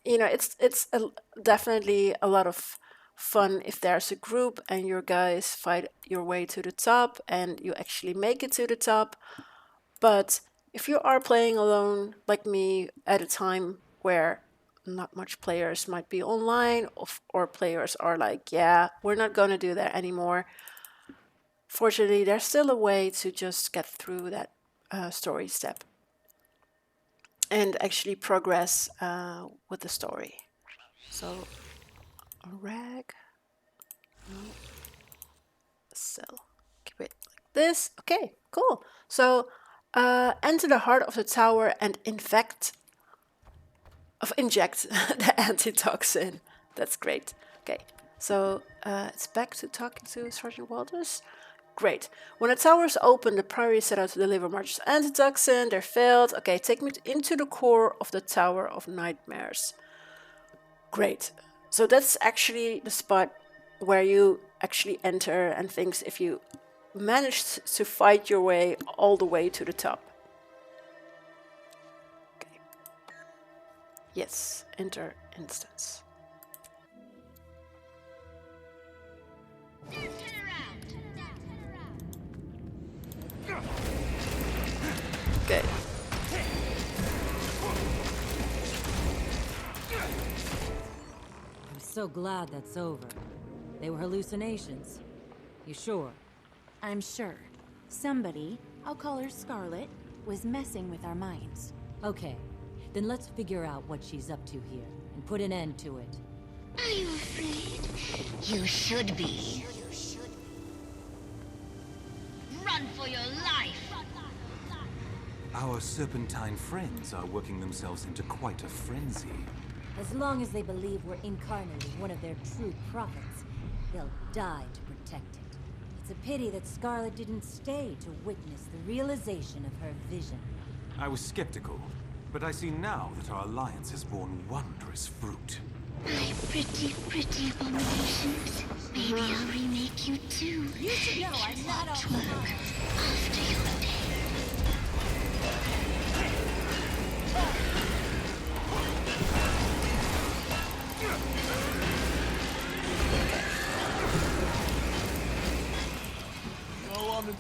it's definitely a lot of fun if there's a group and your guys fight your way to the top and you actually make it to the top. But if you are playing alone like me at a time where not much players might be online, or players are like, yeah, we're not going to do that anymore, fortunately there's still a way to just get through that story step and actually progress with the story. So a rag, no, sell, keep it like this. Okay, cool. So enter the heart of the tower and inject the antitoxin. That's great. Okay, so it's back to talking to Sergeant Walters. Great. When the tower is open, the Priory set out to deliver Marjory's antitoxin. They failed. Okay, take me into the core of the Tower of Nightmares. Great. So that's actually the spot where you actually enter and things if you manage to fight your way all the way to the top. Okay. Yes, enter instance. Okay. I'm so glad that's over. They were hallucinations. You sure? I'm sure. Somebody, I'll call her Scarlet, was messing with our minds. Okay, then let's figure out what she's up to here and put an end to it. Are you afraid? You should be. Run for your life! Our serpentine friends are working themselves into quite a frenzy. As long as they believe we're incarnating one of their true prophets, He'll die to protect it. It's a pity that Scarlet didn't stay to witness the realization of her vision. I was skeptical, but I see now that our alliance has borne wondrous fruit. My pretty, pretty abominations. Maybe I'll remake you too. You should know I'm not Watch work after your day.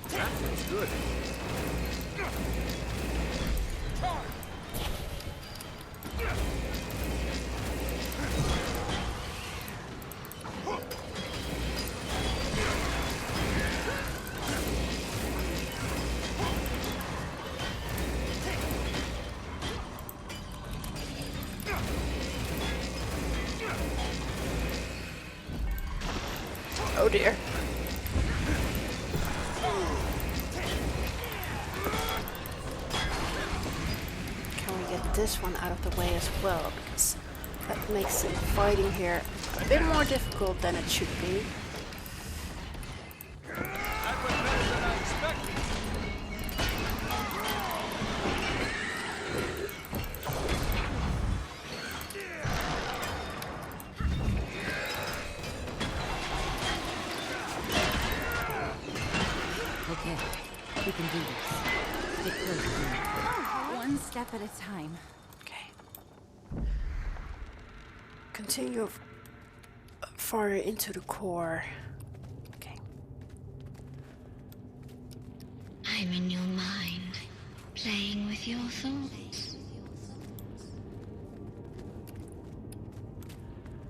That's good. Oh dear. Can we get this one out of the way as well? Because that makes the fighting here a bit more difficult than it should be. That was better than I expected. Okay, we can do this. Get close to me. One step at a time. Okay. Continue far into the core. Okay. I'm in your mind, playing with your thoughts.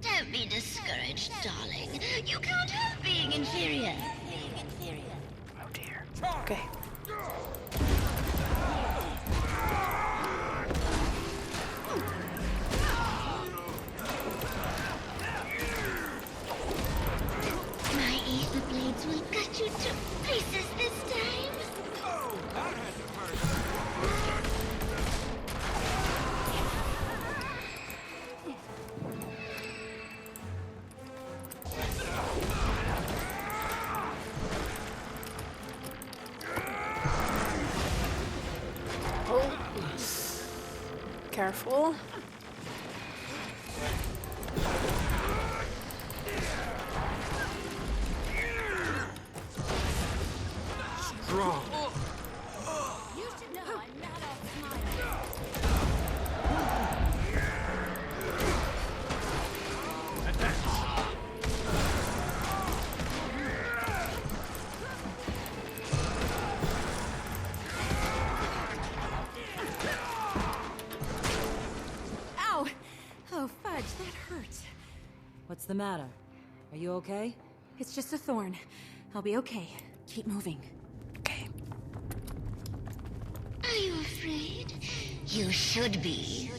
Don't be discouraged, darling. You can't help being inferior. Oh dear. Okay. My ether blades will cut you to pieces this time. Oh. Careful. Strong. You should know I'm not all smile. Ow! Oh, fudge, that hurt. What's the matter? Are you okay? It's just a thorn. I'll be okay. Keep moving. Okay. Are you afraid? You should be.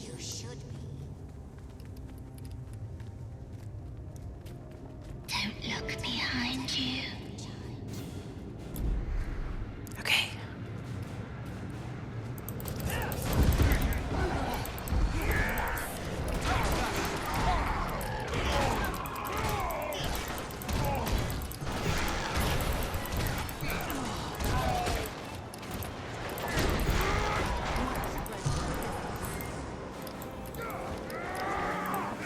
Don't look behind you. Okay.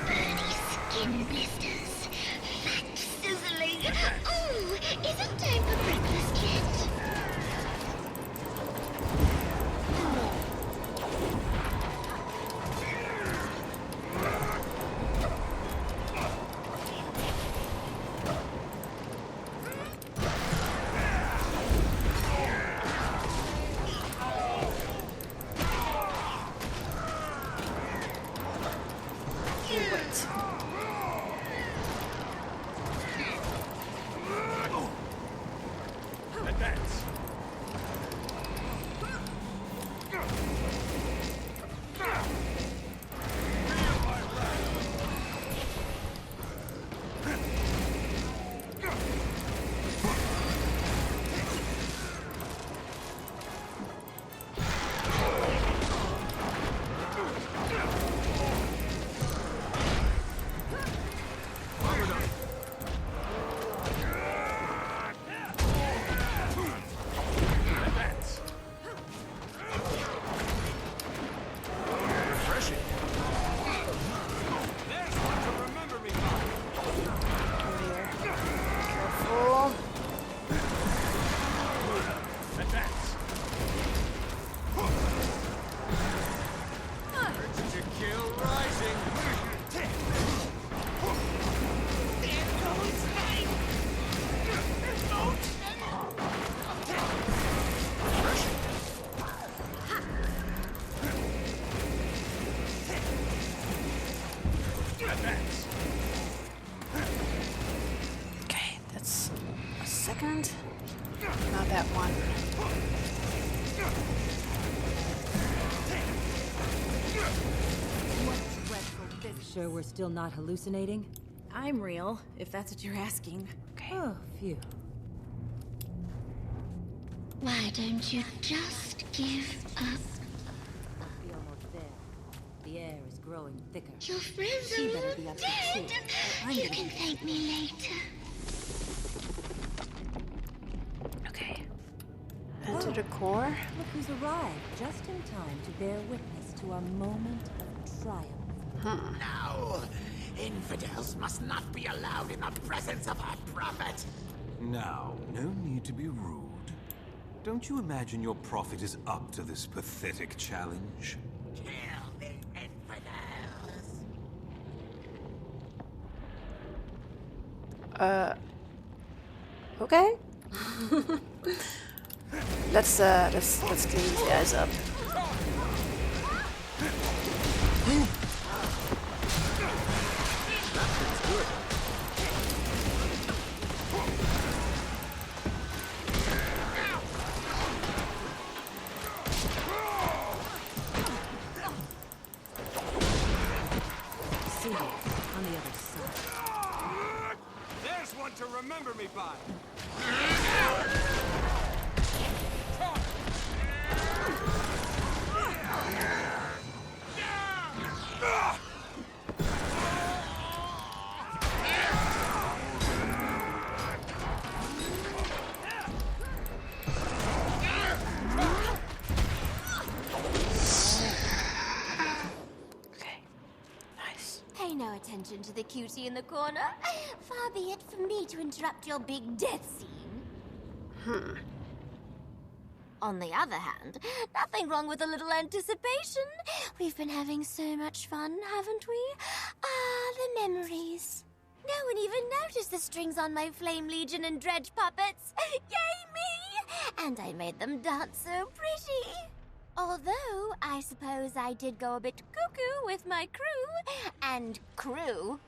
Burny skin blisters. Fat sizzling. Oh, is it time for breakfast yet? Wait. Advance. And not that one. Sure we're still not hallucinating? I'm real, if that's what you're asking. Okay. Oh, phew. Why don't you just give up? Must be almost there. The air is growing thicker. Your friends She are better all be up to dead. two. I'm You gonna can be- thank me later. Okay. Enter the core. Look who's arrived, just in time to bear witness to our moment of triumph. No! Infidels must not be allowed in the presence of our prophet! Now, no need to be rude. Don't you imagine your prophet is up to this pathetic challenge? Kill the infidels! Okay. let's clean these guys up. See you on the other side. There's one to remember me by. Okay. Nice. Pay no attention to the cutie in the corner. Far be it from me to interrupt your big death scene. On the other hand, nothing wrong with a little anticipation. We've been having so much fun, haven't we? Ah, the memories. No one even noticed the strings on my Flame Legion and Dredge puppets. Yay me! And I made them dance so pretty. Although, I suppose I did go a bit cuckoo with my crew. And crew.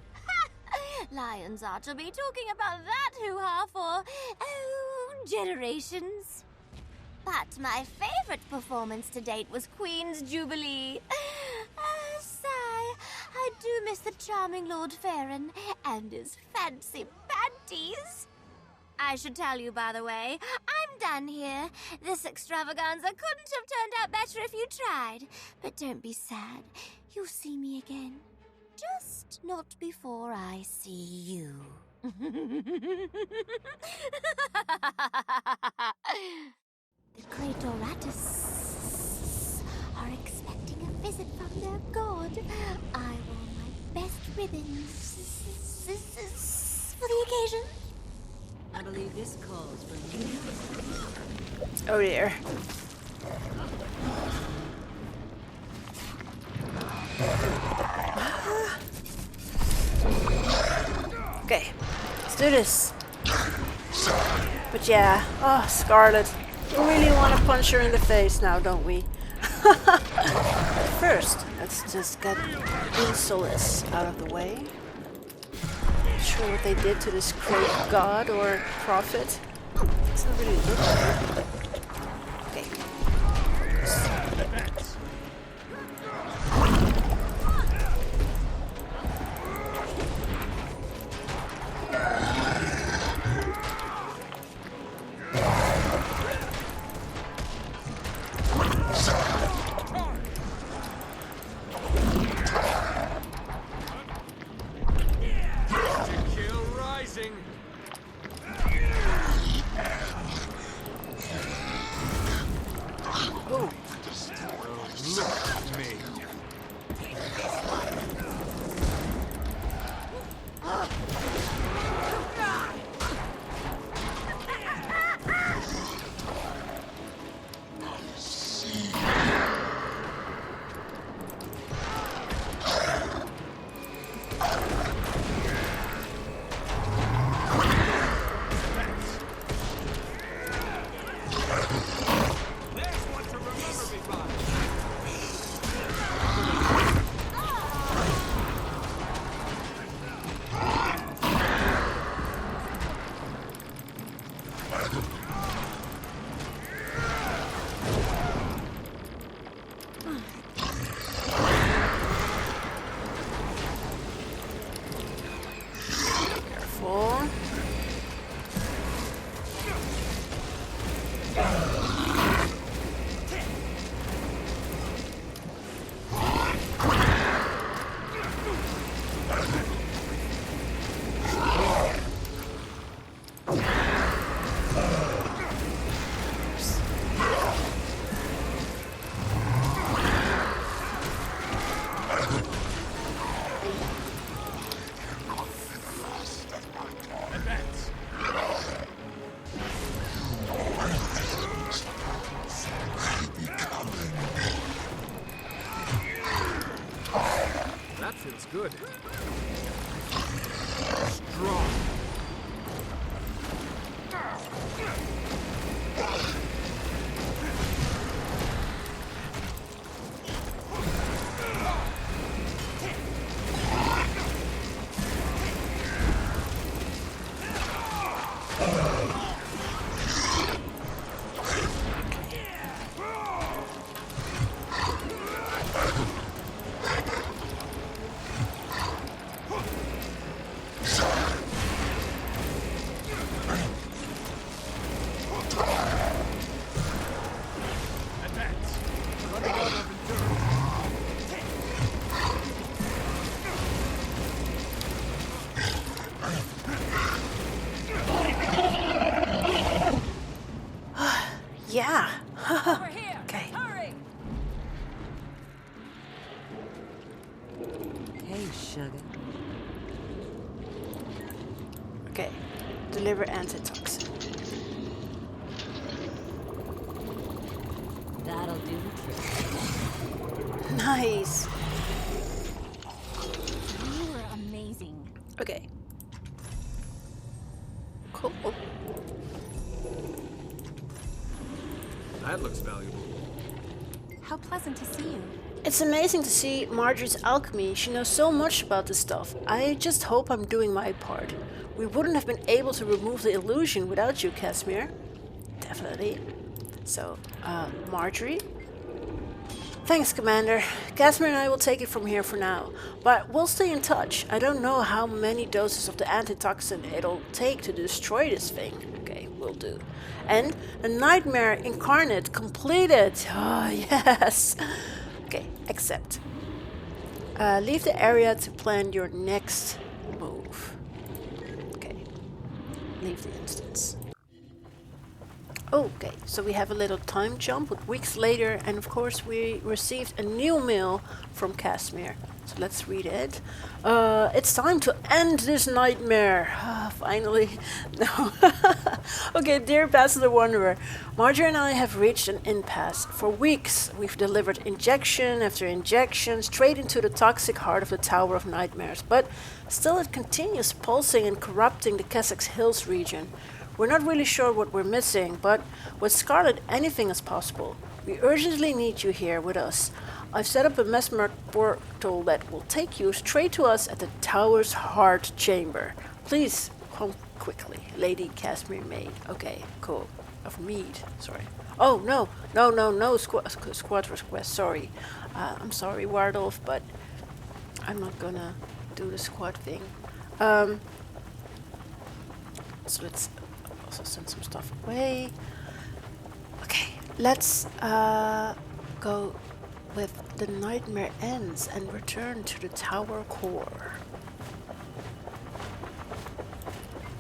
Lions ought to be talking about that hoo-ha for, generations. But my favorite performance to date was Queen's Jubilee. Sigh, I do miss the charming Lord Farron and his fancy panties. I should tell you, by the way, I'm done here. This extravaganza couldn't have turned out better if you tried. But don't be sad. You'll see me again. Just not before I see you. The Kraitoratus are expecting a visit from their god. I wore my best ribbons for the occasion. I believe this calls for me. Oh dear. Okay, let's do this. But yeah, oh, Scarlet. We really want to punch her in the face now, don't we? But first, let's just get Insolus out of the way. Not sure what they did to this great god or prophet. Doesn't really look like it. Okay. Feels good. Strong. Yeah. Over here! Okay. Hurry! Hey, sugar. Okay. Deliver antitoxin. That'll do the trick. Nice. You were amazing. Okay. Cool. That looks valuable. How pleasant to see you. It's amazing to see Marjorie's alchemy. She knows so much about this stuff. I just hope I'm doing my part. We wouldn't have been able to remove the illusion without you, Kasmeer. Definitely. So, Marjory? Thanks, Commander. Kasmeer and I will take it from here for now. But we'll stay in touch. I don't know how many doses of the antitoxin it'll take to destroy this thing. Okay, will do. And the Nightmare Incarnate completed. Oh, yes. Okay, accept. Leave the area to plan your next move. Okay, leave the instance. Okay, so we have a little time jump with weeks later, and of course we received a new mail from Kasmeer. So let's read it. It's time to end this nightmare. Finally. No. Okay, dear Ambassador Wanderer, Marjory and I have reached an impasse. For weeks, we've delivered injection after injection straight into the toxic heart of the Tower of Nightmares, but still it continues pulsing and corrupting the Kessex Hills region. We're not really sure what we're missing, but with Scarlet, anything is possible. We urgently need you here with us. I've set up a mesmer portal that will take you straight to us at the tower's heart chamber. Please come quickly, Lady Kasmeer Meade. Okay, cool. Of Meade, sorry. Oh, no, squad request, sorry. I'm sorry, Wardolf, but I'm not gonna do the squad thing. So let's also send some stuff away. Okay, let's go with the nightmare ends and return to the tower core.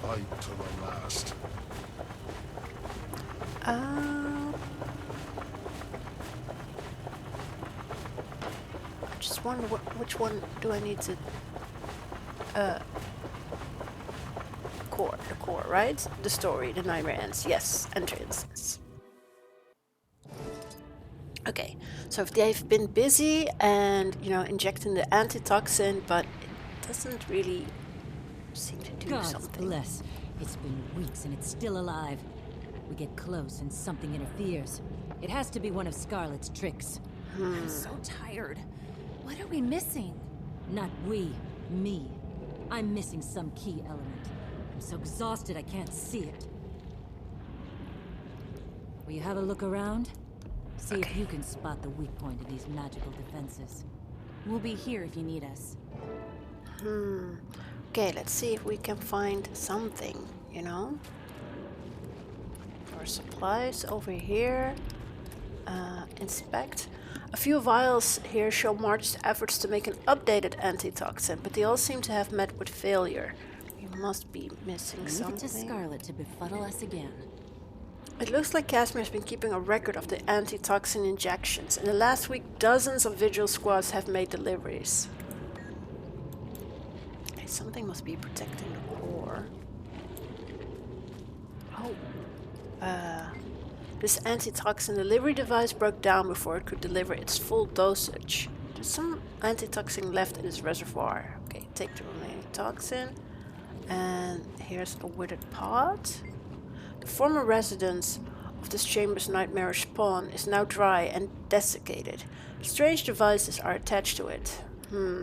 Fight to the last. I just wonder which one do I need to the core, right? The story, the nightmare ends. Yes, enter instance. Okay, so if they've been busy and, you know, injecting the antitoxin, but it doesn't really seem to do God something. bless. It's been weeks and it's still alive. We get close and something interferes. It has to be one of Scarlet's tricks. I'm so tired. What are we missing? Not we, me. I'm missing some key element. I'm so exhausted I can't see it. Will you have a look around? See if you can spot the weak point of these magical defenses. We'll be here if you need us. Okay, let's see if we can find something, you know? Our supplies over here. Inspect. A few vials here show Marge's efforts to make an updated antitoxin, but they all seem to have met with failure. We must be missing Leave something. it to Scarlet to befuddle us again. It looks like Kasmeer has been keeping a record of the antitoxin injections. In the last week, dozens of vigil squads have made deliveries. Okay, something must be protecting the core. Oh. This antitoxin delivery device broke down before it could deliver its full dosage. The There's some antitoxin left in this reservoir. Okay, take the remaining toxin. And here's a withered pot. The former residence of this chamber's nightmarish spawn is now dry and desiccated. Strange devices are attached to it.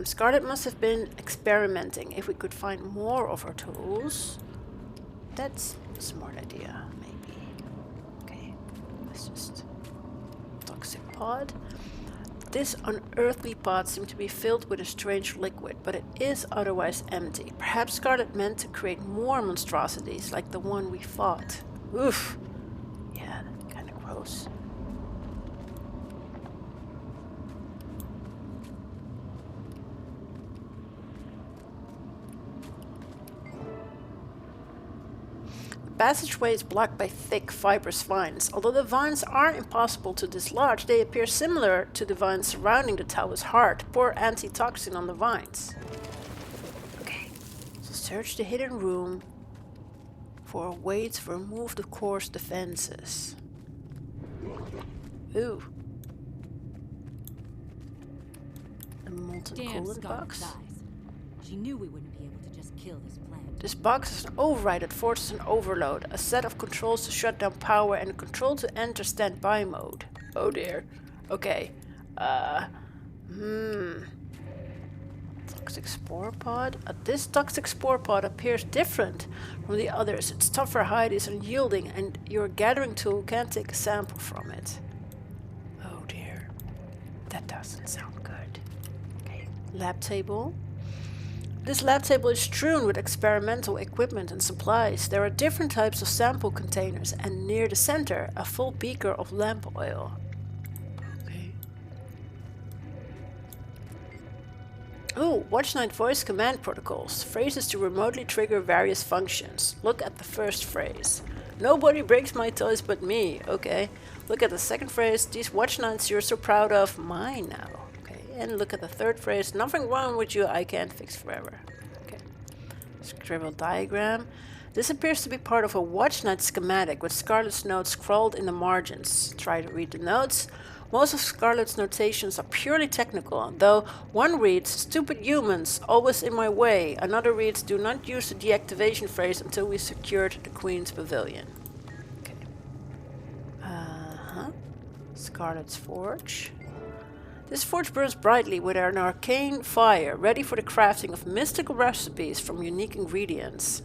Scarlet must have been experimenting. If we could find more of her tools, that's a smart idea, maybe. Okay, let's just... Toxic pod. This unearthly pot seemed to be filled with a strange liquid, but it is otherwise empty. Perhaps Scarlet meant to create more monstrosities like the one we fought. Oof. Yeah, kind of gross. The passageway is blocked by thick, fibrous vines. Although the vines are impossible to dislodge, they appear similar to the vines surrounding the tower's heart. Pour antitoxin on the vines. Okay, so search the hidden room for a way to remove the core's defenses. Ooh. A molten coolant box. She knew we wouldn't be able to just kill this plant. This box is an override that forces an overload, a set of controls to shut down power and a control to enter standby mode. Oh dear. Okay. Toxic spore pod. This toxic spore pod appears different from the others. Its tougher hide is unyielding and your gathering tool can't take a sample from it. Oh dear. That doesn't sound good. Okay. Lab table. This lab table is strewn with experimental equipment and supplies. There are different types of sample containers and near the center, a full beaker of lamp oil. Okay. Oh, Watch Night voice command protocols. Phrases to remotely trigger various functions. Look at the first phrase. Nobody breaks my toys but me. Okay. Look at the second phrase. These Watch Nights you're so proud of, mine now. And look at the third phrase. Nothing wrong with you, I can't fix forever. Okay. Scribble diagram. This appears to be part of a Watch Night schematic with Scarlet's notes scrawled in the margins. Try to read the notes. Most of Scarlet's notations are purely technical, though one reads, "Stupid humans, always in my way." Another reads, "Do not use the deactivation phrase until we secured the Queen's Pavilion." Okay. Scarlet's Forge. This forge burns brightly with an arcane fire, ready for the crafting of mystical recipes from unique ingredients.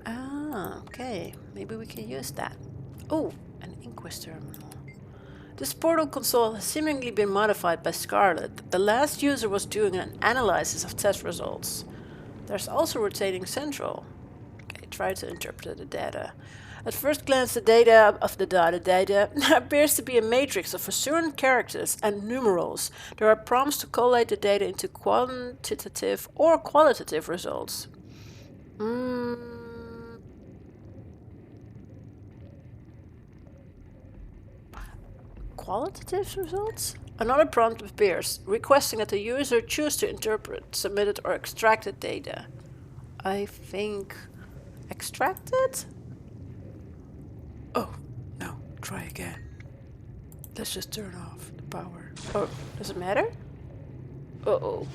Ah, okay. Maybe we can use that. Oh, an Inquis terminal. This portal console has seemingly been modified by Scarlet. The last user was doing an analysis of test results. There's also rotating central. Okay, try to interpret the data. At first glance, the data appears to be a matrix of recurrent characters and numerals. There are prompts to collate the data into quantitative or qualitative results. Qualitative results? Another prompt appears, requesting that the user choose to interpret submitted or extracted data. I think... extracted? Oh, no. Try again. Let's just turn off the power. Oh, does it matter? Uh-oh.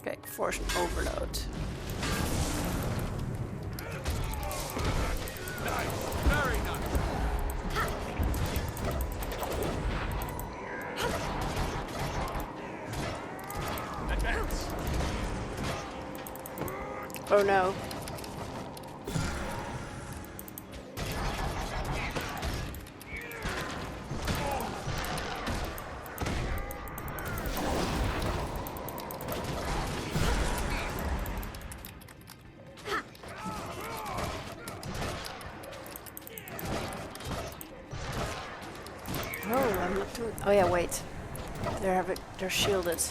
Okay, force an overload. Nice. Very nice. Advance. Oh no. Oh yeah, wait. They're shielded.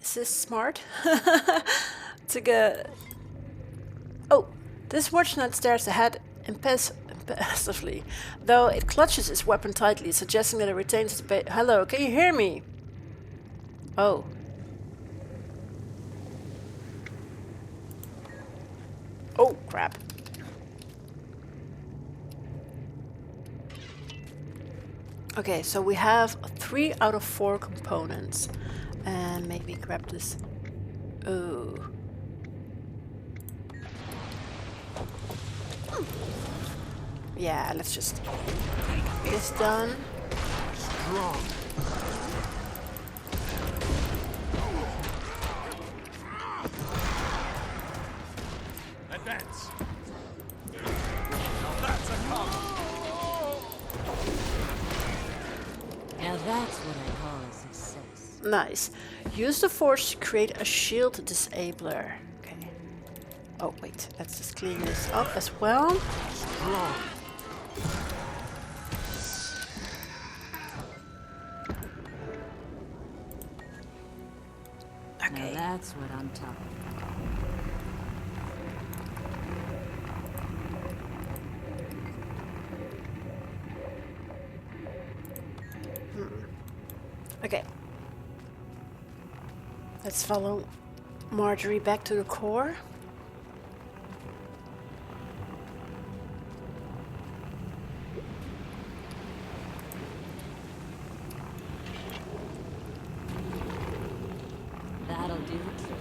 Is this smart? To get... Oh, this watchnet stares ahead impassively, though it clutches its weapon tightly, suggesting that it retains its bait. Hello, can you hear me? Oh. Oh, crap. Okay, so we have 3 out of 4 components. And maybe grab this. Oh. Yeah, let's just get this done. Strong. Advance. Now that's a combo. Now that's what I call a success. Nice. Use the force to create a shield disabler. Okay. Oh, wait. Let's just clean this up as well. Strong. Okay. Now that's what I'm talking about. Okay. Let's follow Marjory back to the core. That'll do the trick.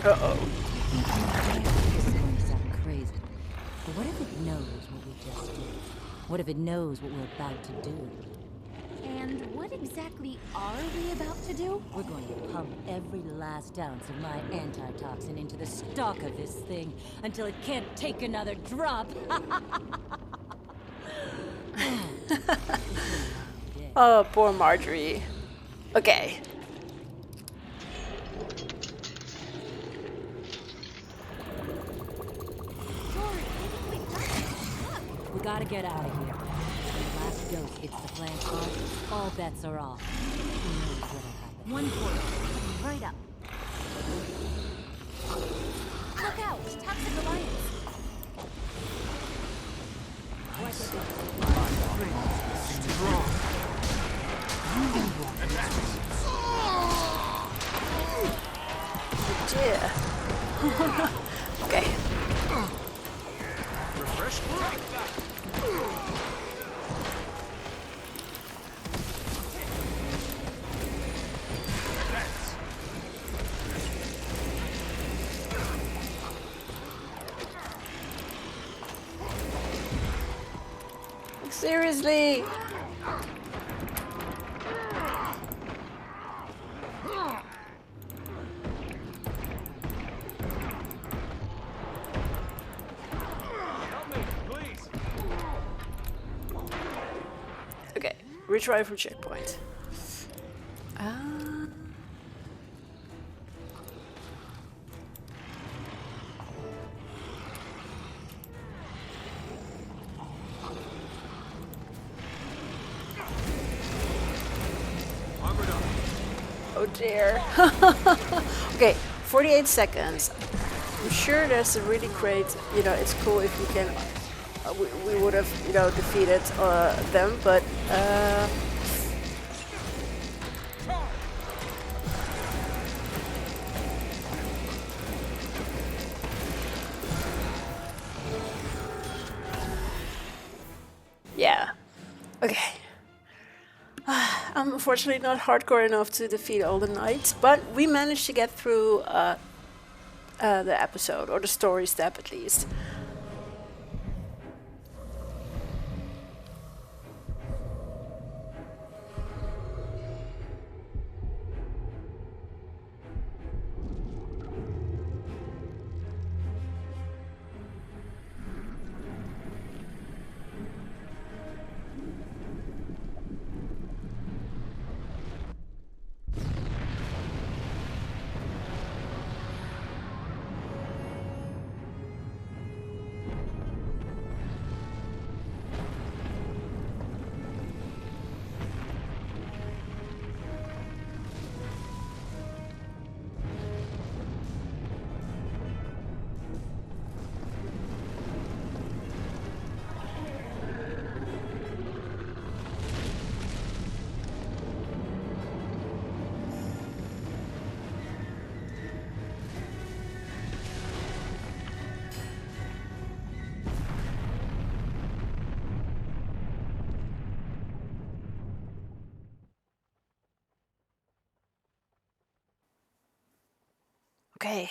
Uh-oh. Sound crazy. But what if it knows what we just did? What if it knows what we're about to do? And what exactly are we about to do? We're going to pump every last ounce of my antitoxin into the stock of this thing until it can't take another drop. Oh, poor Marjory. Okay. We gotta get out of here. When the last dose hits the plant card, all bets are off. Who knows what'll happen? One portal. Right up. Look out! Toxic Alliance! Strong. Yeah. Okay. Refresh. Seriously. Okay, retry for checkpoint. Oh dear. Okay, 48 seconds. I'm sure there's a really great, it's cool if you can, we would have, defeated them, but, Okay. I'm unfortunately not hardcore enough to defeat all the knights, but we managed to get through the episode, or the story step at least. Okay.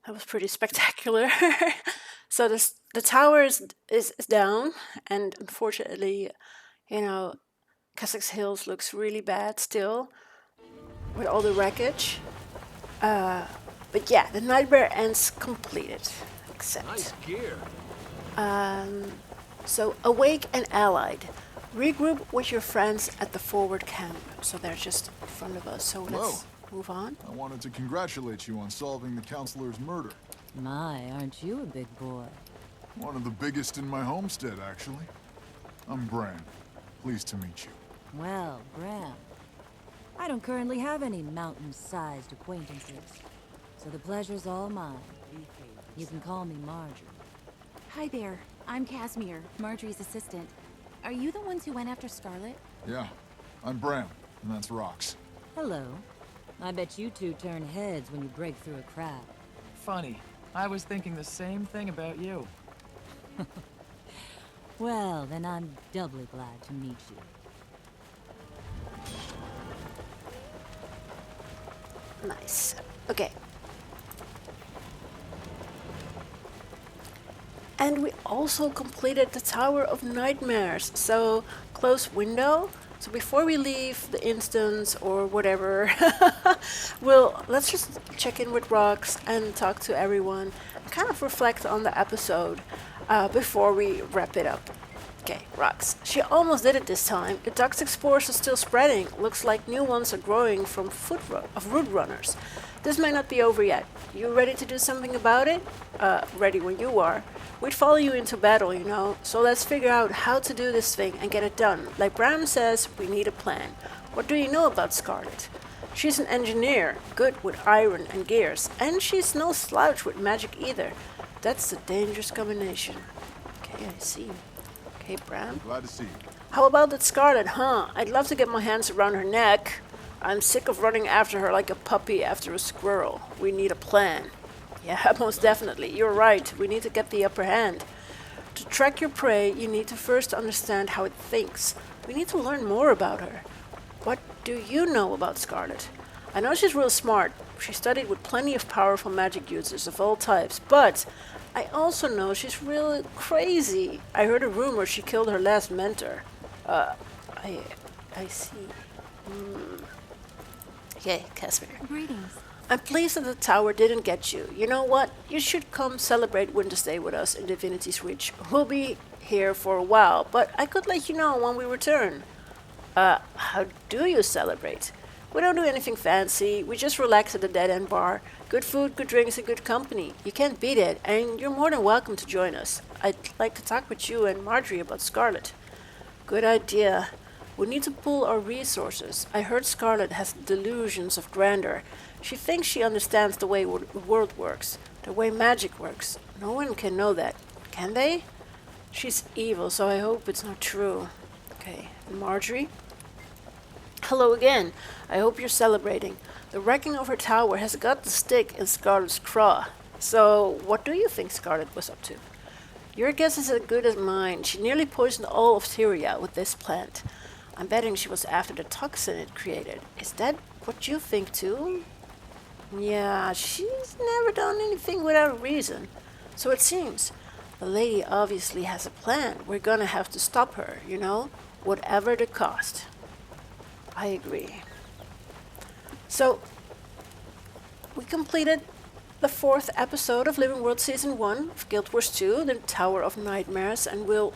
That was pretty spectacular. So the tower is down, and unfortunately, Kessex Hills looks really bad still, with all the wreckage. But yeah, the nightmare ends completed. Except. Nice gear. So awake and allied. Regroup with your friends at the forward camp. So they're just in front of us. So let's move on. I wanted to congratulate you on solving the counselor's murder. My, aren't you a big boy? One of the biggest in my homestead, actually. I'm Bran. Pleased to meet you. Well, Bram, I don't currently have any mountain-sized acquaintances, so the pleasure's all mine. You can call me Marjory. Hi there. I'm Kasmeer, Marjory's assistant. Are you the ones who went after Scarlet? Yeah, I'm Bran, and that's Rox. Hello. I bet you two turn heads when you break through a crowd. Funny. I was thinking the same thing about you. Well, then I'm doubly glad to meet you. Nice. Okay. And we also completed the Tower of Nightmares. So, close window. So before we leave the instance or whatever, let's just check in with Rox and talk to everyone. And kind of reflect on the episode before we wrap it up. Okay, Rox. She almost did it this time. The toxic spores are still spreading. Looks like new ones are growing from root runners. This may not be over yet. You ready to do something about it? Ready when you are. We'd follow you into battle, you know. So let's figure out how to do this thing and get it done. Like Bram says, we need a plan. What do you know about Scarlet? She's an engineer, good with iron and gears. And she's no slouch with magic either. That's a dangerous combination. Okay, I see. Okay, Bram. Glad to see you. How about that Scarlet, huh? I'd love to get my hands around her neck. I'm sick of running after her like a puppy after a squirrel. We need a plan. Yeah, most definitely. You're right. We need to get the upper hand. To track your prey, you need to first understand how it thinks. We need to learn more about her. What do you know about Scarlet? I know she's real smart. She studied with plenty of powerful magic users of all types, but I also know she's real crazy. I heard a rumor she killed her last mentor. I see. Okay, Kasmeer. Greetings. I'm pleased that the tower didn't get you. You know what? You should come celebrate Winter's Day with us in Divinity's Reach. We'll be here for a while, but I could let you know when we return. How do you celebrate? We don't do anything fancy. We just relax at the Dead End Bar. Good food, good drinks, and good company. You can't beat it, and you're more than welcome to join us. I'd like to talk with you and Marjory about Scarlet. Good idea. We need to pool our resources. I heard Scarlet has delusions of grandeur. She thinks she understands the way the world works, the way magic works. No one can know that, can they? She's evil, so I hope it's not true. Okay, and Marjory? Hello again. I hope you're celebrating. The wrecking of her tower has got the stick in Scarlet's craw. So, what do you think Scarlet was up to? Your guess is as good as mine. She nearly poisoned all of Tyria with this plant. I'm betting she was after the toxin it created. Is that what you think too? Yeah, she's never done anything without a reason. So it seems. The lady obviously has a plan. We're gonna have to stop her, you know? Whatever the cost. I agree. So, we completed the 4th episode of Living World Season 1 of Guild Wars 2, The Tower of Nightmares, and we'll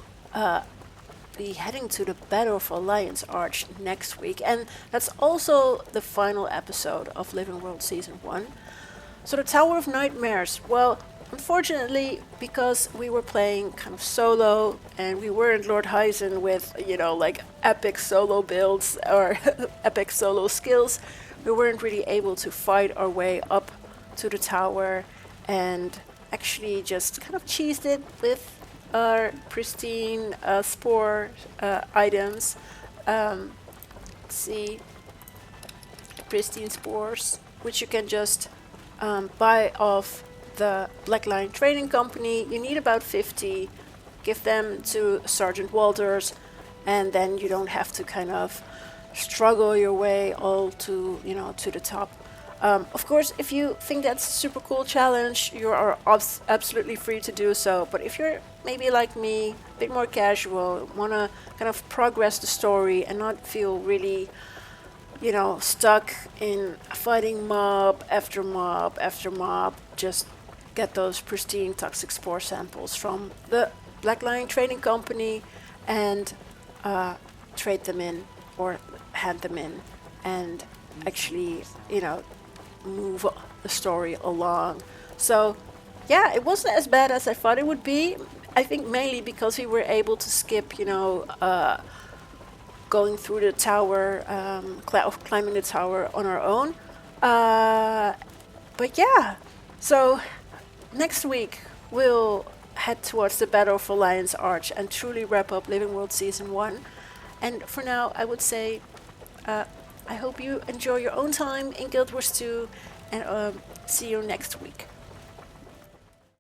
be heading to the Battle of Alliance Arch next week. And that's also the final episode of Living World Season 1. So the Tower of Nightmares, well, unfortunately, because we were playing kind of solo and we weren't Lord Hyzen with, you know, like epic solo builds or epic solo skills, we weren't really able to fight our way up to the tower and actually just kind of cheesed it with our pristine spore items. Let's see, pristine spores, which you can just buy off the Black Lion Trading Company. You need about 50. Give them to Sergeant Walters, and then you don't have to kind of struggle your way all to, you know, to the top. Of course, if you think that's a super cool challenge, you are absolutely free to do so. But if you're maybe like me, a bit more casual, want to kind of progress the story and not feel really, you know, stuck in fighting mob after mob after mob, just get those pristine toxic spore samples from the Black Lion Trading Company and trade them in or hand them in and actually, you know, move the story along. So yeah, it wasn't as bad as I thought it would be. I think mainly because we were able to skip, you know, going through the tower, climbing the tower on our own. But yeah, so next week we'll head towards the Battle of Alliance Arch and truly wrap up Living World Season 1. And for now, I would say I hope you enjoy your own time in Guild Wars 2, and see you next week.